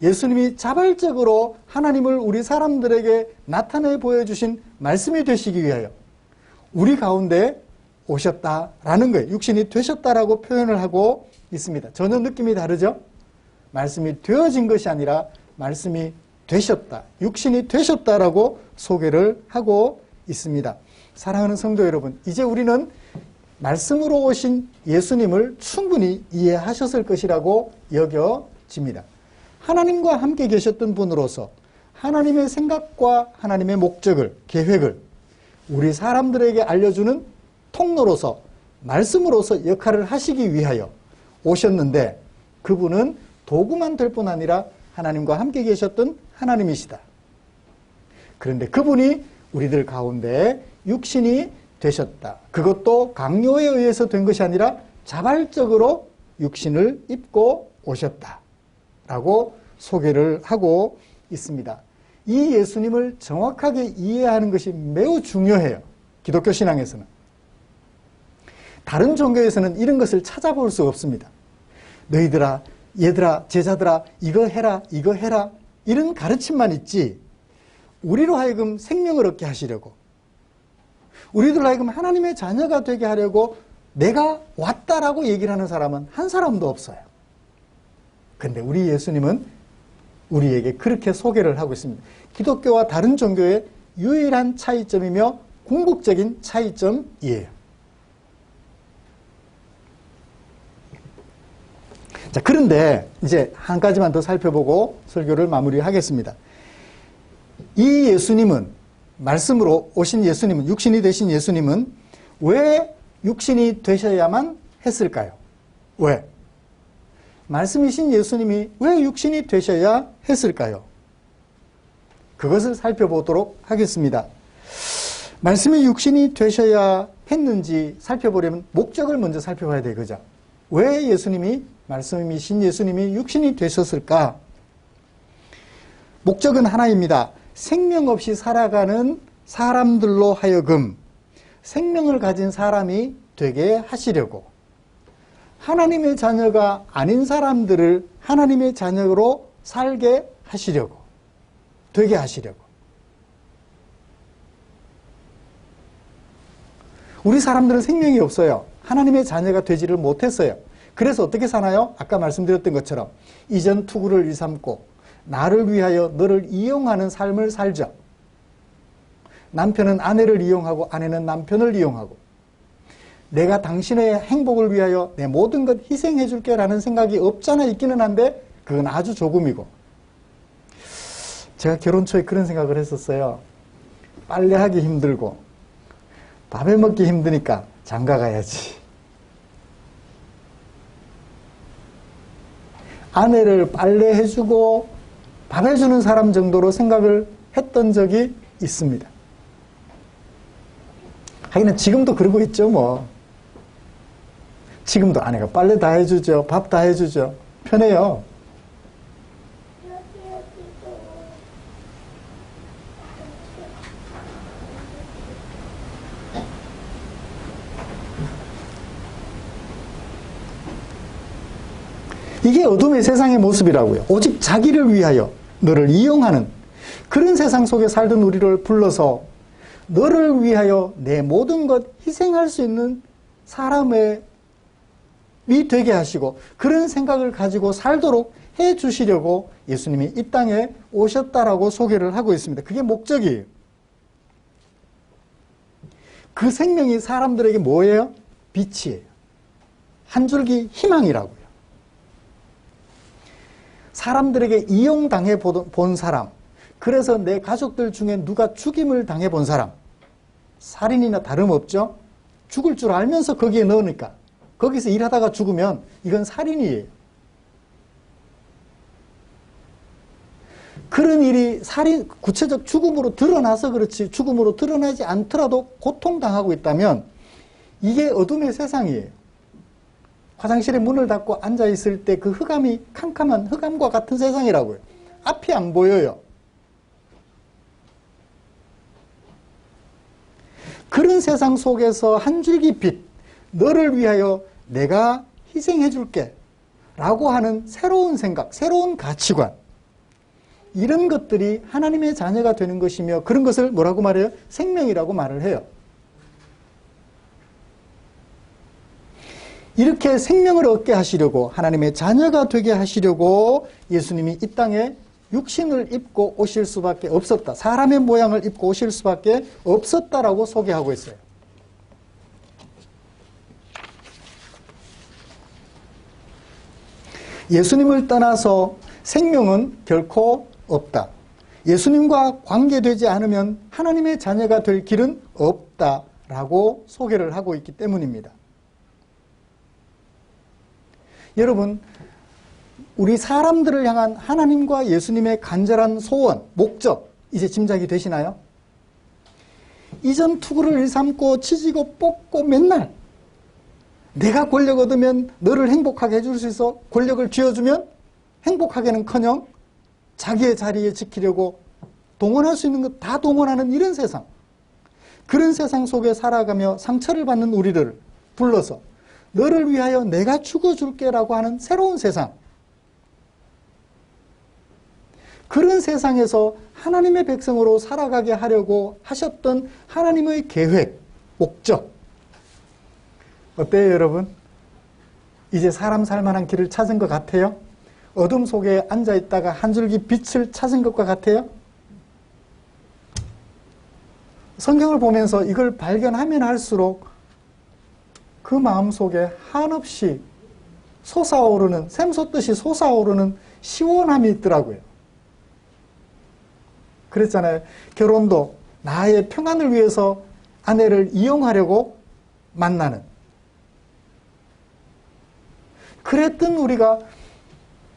예수님이 자발적으로 하나님을 우리 사람들에게 나타내 보여주신 말씀이 되시기 위하여 우리 가운데 오셨다라는 거예요. 육신이 되셨다라고 표현을 하고 있습니다. 전혀 느낌이 다르죠? 말씀이 되어진 것이 아니라 말씀이 되셨다, 육신이 되셨다라고 소개를 하고 있습니다. 사랑하는 성도 여러분, 이제 우리는 말씀으로 오신 예수님을 충분히 이해하셨을 것이라고 여겨집니다. 하나님과 함께 계셨던 분으로서 하나님의 생각과 하나님의 목적을, 계획을 우리 사람들에게 알려주는 통로로서, 말씀으로서 역할을 하시기 위하여 오셨는데, 그분은 도구만 될 뿐 아니라 하나님과 함께 계셨던 하나님이시다. 그런데 그분이 우리들 가운데 육신이 되셨다. 그것도 강요에 의해서 된 것이 아니라 자발적으로 육신을 입고 오셨다. 라고 소개를 하고 있습니다. 이 예수님을 정확하게 이해하는 것이 매우 중요해요. 기독교 신앙에서는. 다른 종교에서는 이런 것을 찾아볼 수 없습니다. 너희들아, 얘들아, 제자들아, 이거 해라, 이거 해라, 이런 가르침만 있지, 우리로 하여금 생명을 얻게 하시려고, 우리들로 하여금 하나님의 자녀가 되게 하려고 내가 왔다라고 얘기를 하는 사람은 한 사람도 없어요. 그런데 우리 예수님은 우리에게 그렇게 소개를 하고 있습니다. 기독교와 다른 종교의 유일한 차이점이며 궁극적인 차이점이에요. 자, 그런데 이제 한 가지만 더 살펴보고 설교를 마무리하겠습니다. 이 예수님은, 말씀으로 오신 예수님은, 육신이 되신 예수님은 왜 육신이 되셔야만 했을까요? 왜? 말씀이신 예수님이 왜 육신이 되셔야 했을까요? 그것을 살펴보도록 하겠습니다. 말씀이 육신이 되셔야 했는지 살펴보려면 목적을 먼저 살펴봐야 되겠죠. 왜 예수님이, 말씀이신 예수님이 육신이 되셨을까? 목적은 하나입니다. 생명 없이 살아가는 사람들로 하여금 생명을 가진 사람이 되게 하시려고, 하나님의 자녀가 아닌 사람들을 하나님의 자녀로 살게 하시려고, 되게 하시려고. 우리 사람들은 생명이 없어요. 하나님의 자녀가 되지를 못했어요. 그래서 어떻게 사나요? 아까 말씀드렸던 것처럼 이전 투구를 일삼고 나를 위하여 너를 이용하는 삶을 살죠. 남편은 아내를 이용하고 아내는 남편을 이용하고, 내가 당신의 행복을 위하여 내 모든 것 희생해 줄게 라는 생각이 없잖아 있기는 한데 그건 아주 조금이고, 제가 결혼 초에 그런 생각을 했었어요. 빨래하기 힘들고 밥해 먹기 힘드니까 장가 가야지. 아내를 빨래해주고 밥해주는 사람 정도로 생각을 했던 적이 있습니다. 하기는 지금도 그러고 있죠, 뭐. 지금도 아내가 빨래 다 해주죠. 밥 다 해주죠. 편해요. 이게 어둠의 세상의 모습이라고요. 오직 자기를 위하여 너를 이용하는 그런 세상 속에 살던 우리를 불러서 너를 위하여 내 모든 것 희생할 수 있는 사람이 되게 하시고, 그런 생각을 가지고 살도록 해 주시려고 예수님이 이 땅에 오셨다라고 소개를 하고 있습니다. 그게 목적이에요. 그 생명이 사람들에게 뭐예요? 빛이에요. 한 줄기 희망이라고요. 사람들에게 이용당해 본 사람, 그래서 내 가족들 중에 누가 죽임을 당해 본 사람, 살인이나 다름없죠. 죽을 줄 알면서 거기에 넣으니까, 거기서 일하다가 죽으면 이건 살인이에요. 그런 일이 구체적 죽음으로 드러나서 그렇지, 죽음으로 드러나지 않더라도 고통당하고 있다면 이게 어둠의 세상이에요. 화장실에 문을 닫고 앉아있을 때 그 흑암이 캄캄한 흑암과 같은 세상이라고요. 앞이 안 보여요. 그런 세상 속에서 한 줄기 빛, 너를 위하여 내가 희생해 줄게 라고 하는 새로운 생각, 새로운 가치관, 이런 것들이 하나님의 자녀가 되는 것이며, 그런 것을 뭐라고 말해요? 생명이라고 말을 해요. 이렇게 생명을 얻게 하시려고, 하나님의 자녀가 되게 하시려고 예수님이 이 땅에 육신을 입고 오실 수밖에 없었다. 사람의 모양을 입고 오실 수밖에 없었다라고 소개하고 있어요. 예수님을 떠나서 생명은 결코 없다. 예수님과 관계되지 않으면 하나님의 자녀가 될 길은 없다라고 소개를 하고 있기 때문입니다. 여러분, 우리 사람들을 향한 하나님과 예수님의 간절한 소원, 목적, 이제 짐작이 되시나요? 이전 투구를 일삼고 치지고 뽑고 맨날 내가 권력 얻으면 너를 행복하게 해줄 수 있어. 권력을 쥐어주면 행복하게는커녕 자기의 자리에 지키려고 동원할 수 있는 것 다 동원하는 이런 세상. 그런 세상 속에 살아가며 상처를 받는 우리를 불러서 너를 위하여 내가 죽어줄게 라고 하는 새로운 세상. 그런 세상에서 하나님의 백성으로 살아가게 하려고 하셨던 하나님의 계획, 목적. 어때요, 여러분? 이제 사람 살만한 길을 찾은 것 같아요? 어둠 속에 앉아있다가 한 줄기 빛을 찾은 것과 같아요? 성경을 보면서 이걸 발견하면 할수록 그 마음속에 한없이 솟아오르는, 샘솟듯이 솟아오르는 시원함이 있더라고요. 그랬잖아요. 결혼도 나의 평안을 위해서 아내를 이용하려고 만나는. 그랬던 우리가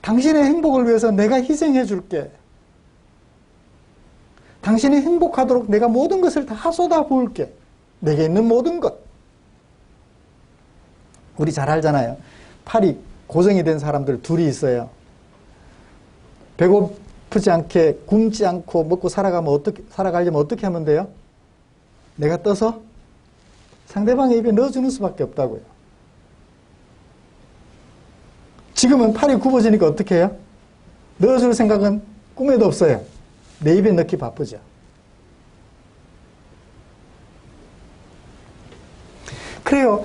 당신의 행복을 위해서 내가 희생해 줄게. 당신이 행복하도록 내가 모든 것을 다 쏟아 부을게. 내게 있는 모든 것. 우리 잘 알잖아요. 팔이 고정이 된 사람들 둘이 있어요. 배고프지 않게 굶지 않고 먹고 살아가려면 어떻게 하면 돼요? 내가 떠서 상대방의 입에 넣어주는 수밖에 없다고요. 지금은 팔이 굽어지니까 어떻게 해요? 넣어줄 생각은 꿈에도 없어요. 내 입에 넣기 바쁘죠. 그래요.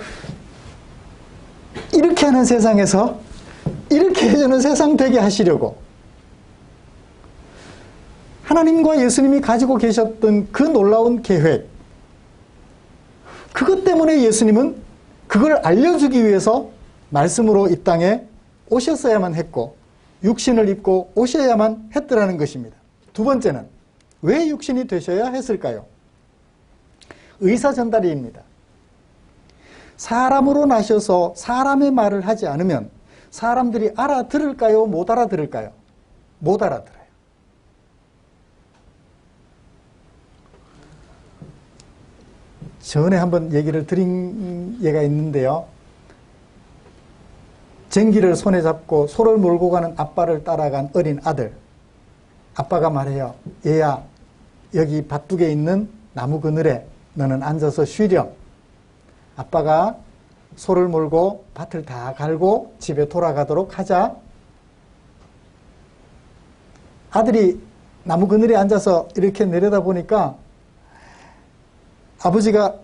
이렇게 하는 세상에서 이렇게 해주는 세상 되게 하시려고 하나님과 예수님이 가지고 계셨던 그 놀라운 계획, 그것 때문에 예수님은 그걸 알려주기 위해서 말씀으로 이 땅에 오셨어야만 했고 육신을 입고 오셔야만 했더라는 것입니다. 두 번째는 왜 육신이 되셔야 했을까요? 의사 전달입니다. 사람으로 나셔서 사람의 말을 하지 않으면 사람들이 알아들을까요? 못 알아들을까요? 못 알아들어요. 전에 한번 얘기를 드린 예가 있는데요. 쟁기를 손에 잡고 소를 몰고 가는 아빠를 따라간 어린 아들. 아빠가 말해요. 얘야, 여기 밭둑에 있는 나무 그늘에 너는 앉아서 쉬렴. 아빠가 소를 몰고 밭을 다 갈고 집에 돌아가도록 하자. 아들이 나무 그늘에 앉아서 이렇게 내려다보니까 아버지가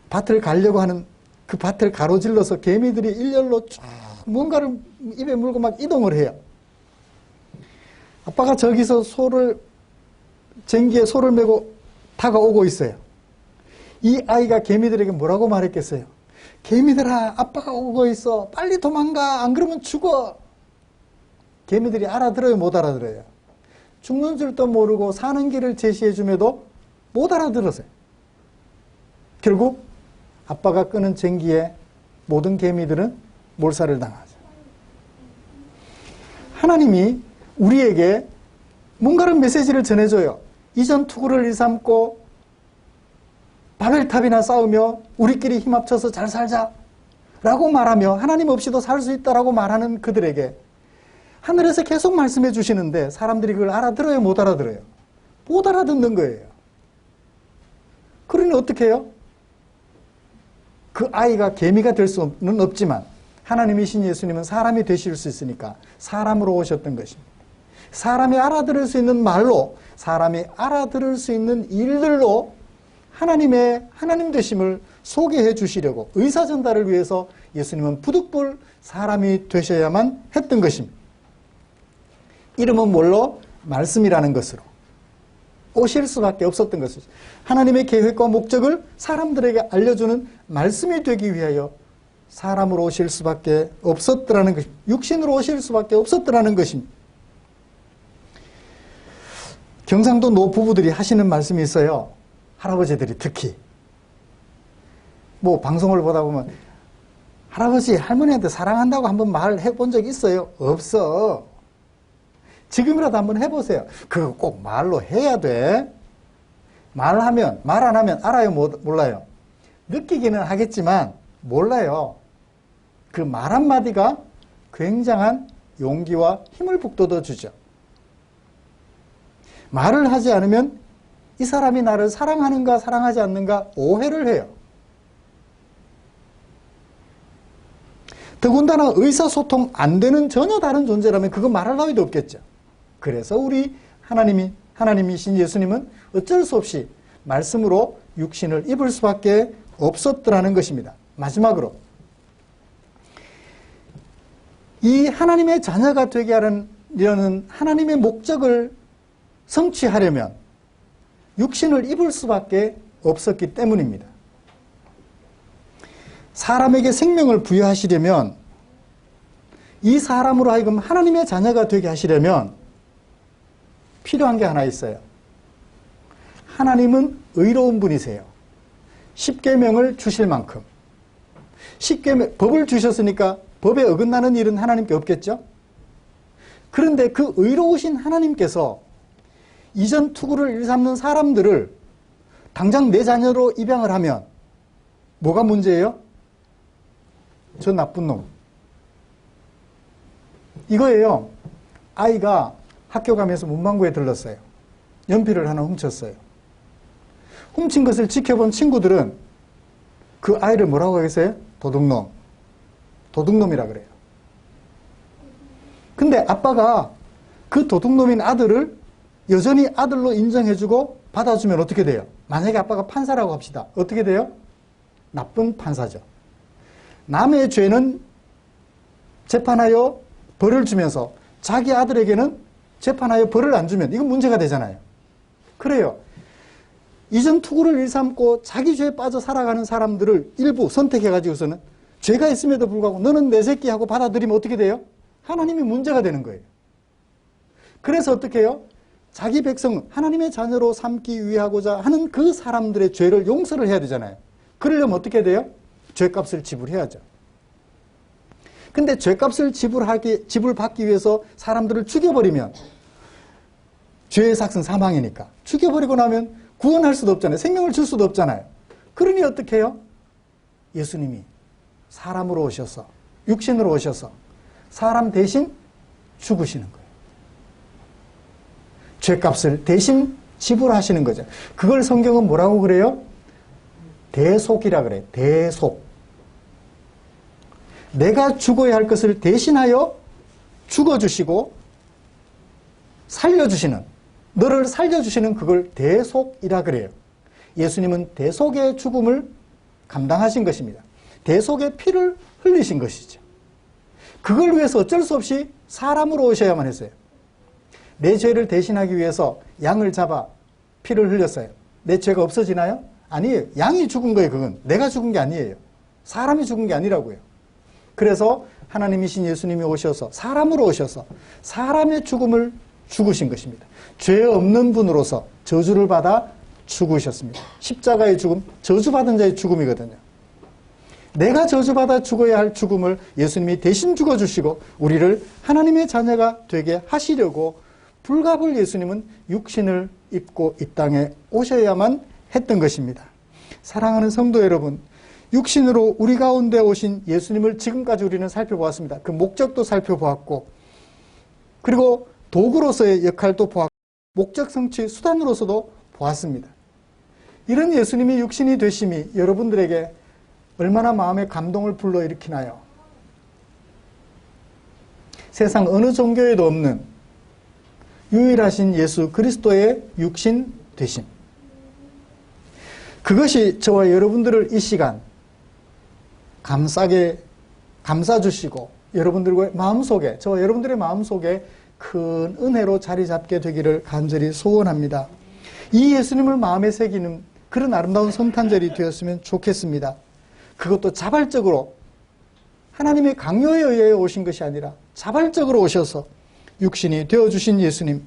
밭을 가려고 하는 그 밭을 가로질러서 개미들이 일렬로 쭉 뭔가를 입에 물고 막 이동을 해요. 아빠가 저기서 쟁기에 소를 메고 다가오고 있어요. 이 아이가 개미들에게 뭐라고 말했겠어요? 개미들아, 아빠가 오고 있어. 빨리 도망가. 안 그러면 죽어. 개미들이 알아들어요? 못 알아들어요? 죽는 줄도 모르고 사는 길을 제시해 줌에도 못 알아들었어요. 결국 아빠가 끄는 쟁기에 모든 개미들은 몰살을 당하죠. 하나님이 우리에게 뭔가를 메시지를 전해줘요. 이전 투구를 일삼고 바벨탑이나 쌓으며 우리끼리 힘 합쳐서 잘 살자 라고 말하며 하나님 없이도 살 수 있다라고 말하는 그들에게 하늘에서 계속 말씀해 주시는데 사람들이 그걸 알아들어요? 못 알아들어요? 못 알아듣는 거예요. 그러니 어떻게 해요? 그 아이가 개미가 될 수는 없지만 하나님이신 예수님은 사람이 되실 수 있으니까 사람으로 오셨던 것입니다. 사람이 알아들을 수 있는 말로, 사람이 알아들을 수 있는 일들로 하나님의 하나님 되심을 소개해 주시려고 의사 전달을 위해서 예수님은 부득불 사람이 되셔야만 했던 것입니다. 이름은 뭘로? 말씀이라는 것으로 오실 수밖에 없었던 것이죠. 하나님의 계획과 목적을 사람들에게 알려주는 말씀이 되기 위하여 사람으로 오실 수밖에 없었더라는 것입니다. 육신으로 오실 수밖에 없었더라는 것입니다. 경상도 노부부들이 하시는 말씀이 있어요. 할아버지들이 특히. 뭐 방송을 보다 보면 할아버지, 할머니한테 사랑한다고 한번 말해본 적 있어요? 없어. 지금이라도 한번 해보세요. 그거 꼭 말로 해야 돼. 말하면, 말 안 하면 알아요? 몰라요? 느끼기는 하겠지만 몰라요. 그 말 한마디가 굉장한 용기와 힘을 북돋워 주죠. 말을 하지 않으면 이 사람이 나를 사랑하는가 사랑하지 않는가 오해를 해요. 더군다나 의사소통 안 되는 전혀 다른 존재라면 그거 말할 나위도 없겠죠. 그래서 우리 하나님이신 예수님은 어쩔 수 없이 말씀으로 육신을 입을 수밖에 없었더라는 것입니다. 마지막으로 이 하나님의 자녀가 되게 하려는 하나님의 목적을 성취하려면 육신을 입을 수밖에 없었기 때문입니다. 사람에게 생명을 부여하시려면 이 사람으로 하여금 하나님의 자녀가 되게 하시려면 필요한 게 하나 있어요. 하나님은 의로운 분이세요. 십계명을 주실 만큼. 법을 주셨으니까 법에 어긋나는 일은 하나님께 없겠죠? 그런데 그 의로우신 하나님께서 이전 투구를 일삼는 사람들을 당장 내 자녀로 입양을 하면 뭐가 문제예요? 저 나쁜 놈. 이거예요. 아이가 학교 가면서 문방구에 들렀어요. 연필을 하나 훔쳤어요. 훔친 것을 지켜본 친구들은 그 아이를 뭐라고 하겠어요? 도둑놈. 도둑놈이라 그래요. 근데 아빠가 그 도둑놈인 아들을 여전히 아들로 인정해주고 받아주면 어떻게 돼요? 만약에 아빠가 판사라고 합시다. 어떻게 돼요? 나쁜 판사죠. 남의 죄는 재판하여 벌을 주면서 자기 아들에게는 재판하여 벌을 안 주면 이건 문제가 되잖아요. 그래요. 이전 투구를 일삼고 자기 죄에 빠져 살아가는 사람들을 일부 선택해가지고서는 죄가 있음에도 불구하고 너는 내 새끼 하고 받아들이면 어떻게 돼요? 하나님이 문제가 되는 거예요. 그래서 어떻게 해요? 자기 백성은 하나님의 자녀로 삼기 위하고자 하는 그 사람들의 죄를 용서를 해야 되잖아요. 그러려면 어떻게 돼요? 죄값을 지불해야죠. 근데 죄값을 지불받기 위해서 사람들을 죽여버리면 죄의 삭은 사망이니까 죽여버리고 나면 구원할 수도 없잖아요. 생명을 줄 수도 없잖아요. 그러니 어떻게 해요? 예수님이 사람으로 오셔서 육신으로 오셔서 사람 대신 죽으시는 거예요. 죄값을 대신 지불하시는 거죠. 그걸 성경은 뭐라고 그래요? 대속이라 그래요. 대속. 내가 죽어야 할 것을 대신하여 죽어주시고 살려주시는, 너를 살려주시는 그걸 대속이라 그래요. 예수님은 대속의 죽음을 감당하신 것입니다. 대속의 피를 흘리신 것이죠. 그걸 위해서 어쩔 수 없이 사람으로 오셔야만 했어요. 내 죄를 대신하기 위해서 양을 잡아 피를 흘렸어요. 내 죄가 없어지나요? 아니에요. 양이 죽은 거예요. 그건 내가 죽은 게 아니에요. 사람이 죽은 게 아니라고요. 그래서 하나님이신 예수님이 오셔서 사람으로 오셔서 사람의 죽음을 죽으신 것입니다. 죄 없는 분으로서 저주를 받아 죽으셨습니다. 십자가의 죽음, 저주받은 자의 죽음이거든요. 내가 저주받아 죽어야 할 죽음을 예수님이 대신 죽어주시고 우리를 하나님의 자녀가 되게 하시려고 불갑을 예수님은 육신을 입고 이 땅에 오셔야만 했던 것입니다. 사랑하는 성도 여러분, 육신으로 우리 가운데 오신 예수님을 지금까지 우리는 살펴보았습니다. 그 목적도 살펴보았고 그리고 도구로서의 역할도 보았고 목적 성취 수단으로서도 보았습니다. 이런 예수님이 육신이 되심이 여러분들에게 얼마나 마음의 감동을 불러일으키나요? 세상 어느 종교에도 없는 유일하신 예수 그리스도의 육신 되심. 그것이 저와 여러분들을 이 시간 감싸게 감싸주시고 여러분들의 마음속에, 저와 여러분들의 마음속에 큰 은혜로 자리 잡게 되기를 간절히 소원합니다. 이 예수님을 마음에 새기는 그런 아름다운 성탄절이 되었으면 좋겠습니다. 그것도 자발적으로 하나님의 강요에 의해 오신 것이 아니라 자발적으로 오셔서 육신이 되어주신 예수님,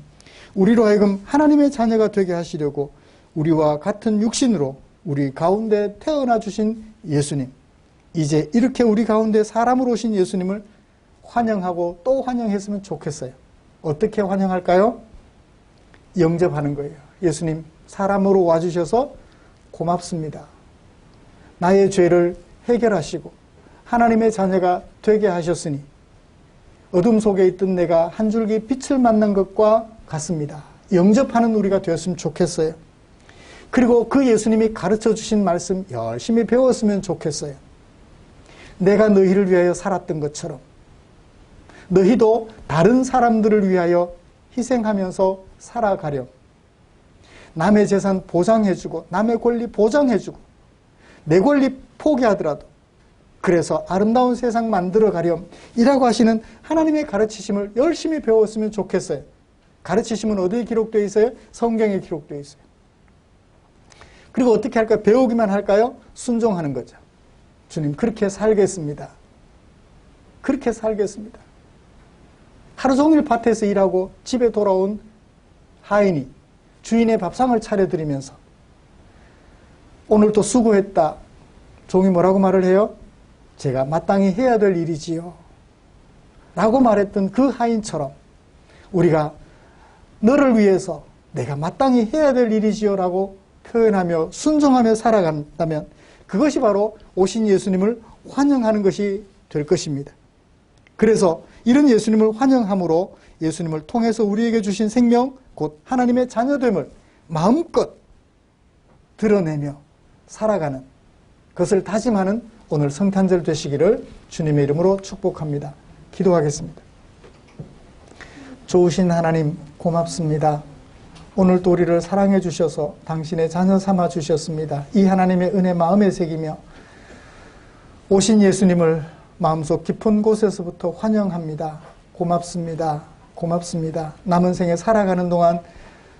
우리로 하여금 하나님의 자녀가 되게 하시려고 우리와 같은 육신으로 우리 가운데 태어나 주신 예수님, 이제 이렇게 우리 가운데 사람으로 오신 예수님을 환영하고 또 환영했으면 좋겠어요. 어떻게 환영할까요? 영접하는 거예요. 예수님 사람으로 와주셔서 고맙습니다. 나의 죄를 해결하시고 하나님의 자녀가 되게 하셨으니 어둠 속에 있던 내가 한 줄기 빛을 만난 것과 같습니다. 영접하는 우리가 되었으면 좋겠어요. 그리고 그 예수님이 가르쳐 주신 말씀 열심히 배웠으면 좋겠어요. 내가 너희를 위하여 살았던 것처럼 너희도 다른 사람들을 위하여 희생하면서 살아가렴. 남의 재산 보장해주고 남의 권리 보장해주고 내 권리 포기하더라도 그래서 아름다운 세상 만들어가렴 이라고 하시는 하나님의 가르치심을 열심히 배웠으면 좋겠어요. 가르치심은 어디에 기록되어 있어요? 성경에 기록되어 있어요. 그리고 어떻게 할까요? 배우기만 할까요? 순종하는 거죠. 주님 그렇게 살겠습니다. 그렇게 살겠습니다. 하루 종일 밭에서 일하고 집에 돌아온 하인이 주인의 밥상을 차려드리면서 오늘 또 수고했다. 종이 뭐라고 말을 해요? 제가 마땅히 해야 될 일이지요. 라고 말했던 그 하인처럼 우리가 너를 위해서 내가 마땅히 해야 될 일이지요. 라고 표현하며 순종하며 살아간다면 그것이 바로 오신 예수님을 환영하는 것이 될 것입니다. 그래서 이런 예수님을 환영함으로 예수님을 통해서 우리에게 주신 생명, 곧 하나님의 자녀됨을 마음껏 드러내며 살아가는 것을 다짐하는 오늘 성탄절 되시기를 주님의 이름으로 축복합니다. 기도하겠습니다. 좋으신 하나님 고맙습니다. 오늘도 우리를 사랑해 주셔서 당신의 자녀 삼아 주셨습니다. 이 하나님의 은혜 마음에 새기며 오신 예수님을 마음속 깊은 곳에서부터 환영합니다. 고맙습니다. 고맙습니다. 남은 생에 살아가는 동안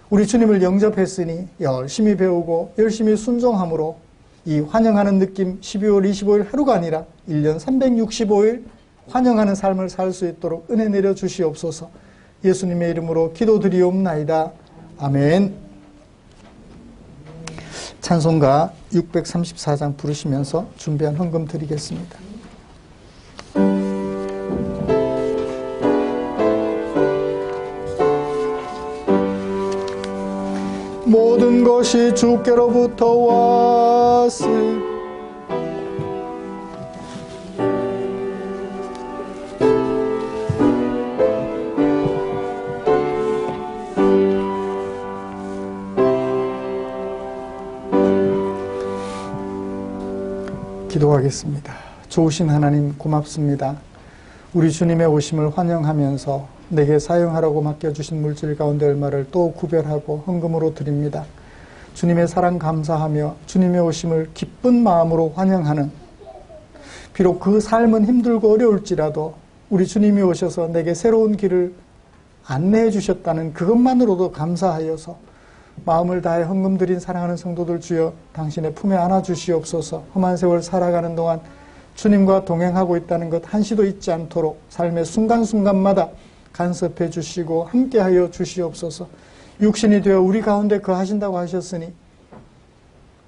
우리 주님을 영접했으니 열심히 배우고 열심히 순종함으로 이 환영하는 느낌 12월 25일 하루가 아니라 1년 365일 환영하는 삶을 살 수 있도록 은혜 내려 주시옵소서. 예수님의 이름으로 기도드리옵나이다. 아멘. 찬송가 634장 부르시면서 준비한 헌금 드리겠습니다. 모든 것이 주께로부터 왔으니 기도하겠습니다. 좋으신 하나님 고맙습니다. 우리 주님의 오심을 환영하면서 내게 사용하라고 맡겨주신 물질 가운데 얼마를 또 구별하고 헌금으로 드립니다. 주님의 사랑 감사하며 주님의 오심을 기쁜 마음으로 환영하는, 비록 그 삶은 힘들고 어려울지라도 우리 주님이 오셔서 내게 새로운 길을 안내해 주셨다는 그것만으로도 감사하여서 마음을 다해 헌금 드린 사랑하는 성도들 주여 당신의 품에 안아 주시옵소서. 험한 세월 살아가는 동안 주님과 동행하고 있다는 것 한시도 잊지 않도록 삶의 순간순간마다 간섭해 주시고 함께하여 주시옵소서. 육신이 되어 우리 가운데 거하신다고 하셨으니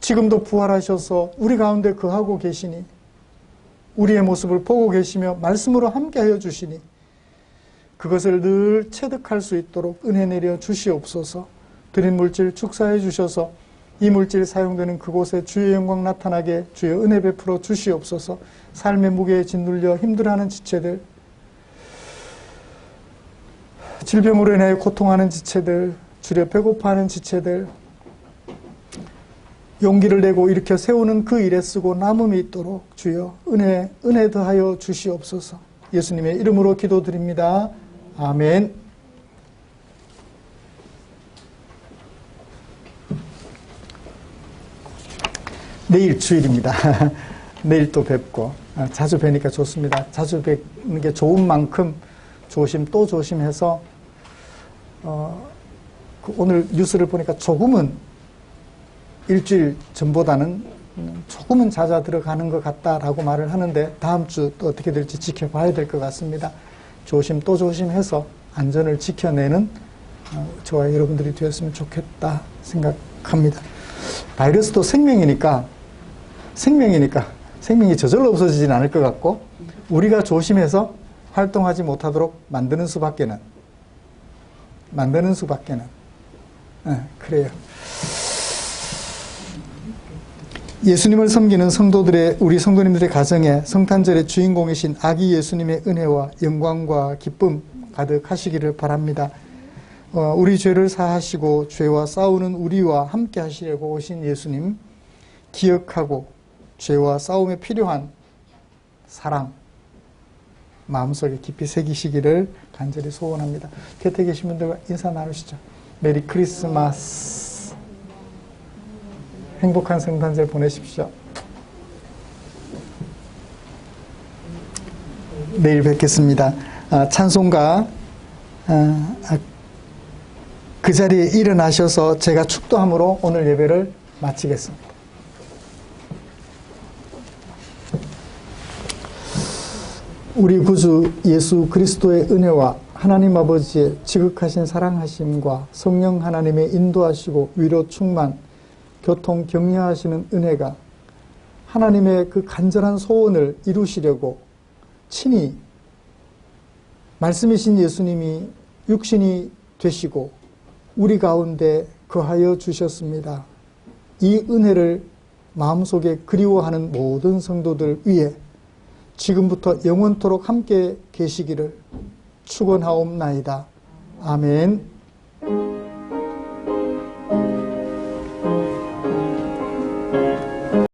지금도 부활하셔서 우리 가운데 거하고 계시니 우리의 모습을 보고 계시며 말씀으로 함께하여 주시니 그것을 늘 체득할 수 있도록 은혜 내려 주시옵소서. 드린 물질 축사해 주셔서 이 물질 사용되는 그곳에 주의 영광 나타나게 주여 은혜 베풀어 주시옵소서. 삶의 무게에 짓눌려 힘들어하는 지체들, 질병으로 인하여 고통하는 지체들, 주려 배고파하는 지체들, 용기를 내고 일으켜 세우는 그 일에 쓰고 남음이 있도록 주여 은혜 더하여 주시옵소서. 예수님의 이름으로 기도드립니다. 아멘. 내일 주일입니다. 내일 또 뵙고 자주 뵈니까 좋습니다. 자주 뵙는 게 좋은 만큼 조심 또 조심해서 오늘 뉴스를 보니까 조금은 일주일 전보다는 조금은 잦아들어가는 것 같다라고 말을 하는데 다음 주 또 어떻게 될지 지켜봐야 될 것 같습니다. 조심 또 조심해서 안전을 지켜내는 저와 여러분들이 되었으면 좋겠다 생각합니다. 바이러스도 생명이니까 생명이 저절로 없어지진 않을 것 같고 우리가 조심해서 활동하지 못하도록 만드는 수밖에는 그래요. 예수님을 섬기는 우리 성도님들의 가정에 성탄절의 주인공이신 아기 예수님의 은혜와 영광과 기쁨 가득하시기를 바랍니다. 우리 죄를 사하시고 죄와 싸우는 우리와 함께 하시려고 오신 예수님 기억하고 죄와 싸움에 필요한 사랑 마음속에 깊이 새기시기를 간절히 소원합니다. 곁에 계신 분들과 인사 나누시죠. 메리 크리스마스. 행복한 성탄절 보내십시오. 내일 뵙겠습니다. 찬송가 그 자리에 일어나셔서 제가 축도함으로 오늘 예배를 마치겠습니다. 우리 구주 예수 그리스도의 은혜와 하나님 아버지의 지극하신 사랑하심과 성령 하나님의 인도하시고 위로 충만 교통 격려하시는 은혜가 하나님의 그 간절한 소원을 이루시려고 친히 말씀이신 예수님이 육신이 되시고 우리 가운데 거하여 주셨습니다. 이 은혜를 마음속에 그리워하는 모든 성도들 위해 지금부터 영원토록 함께 계시기를 축원하옵나이다. 아멘.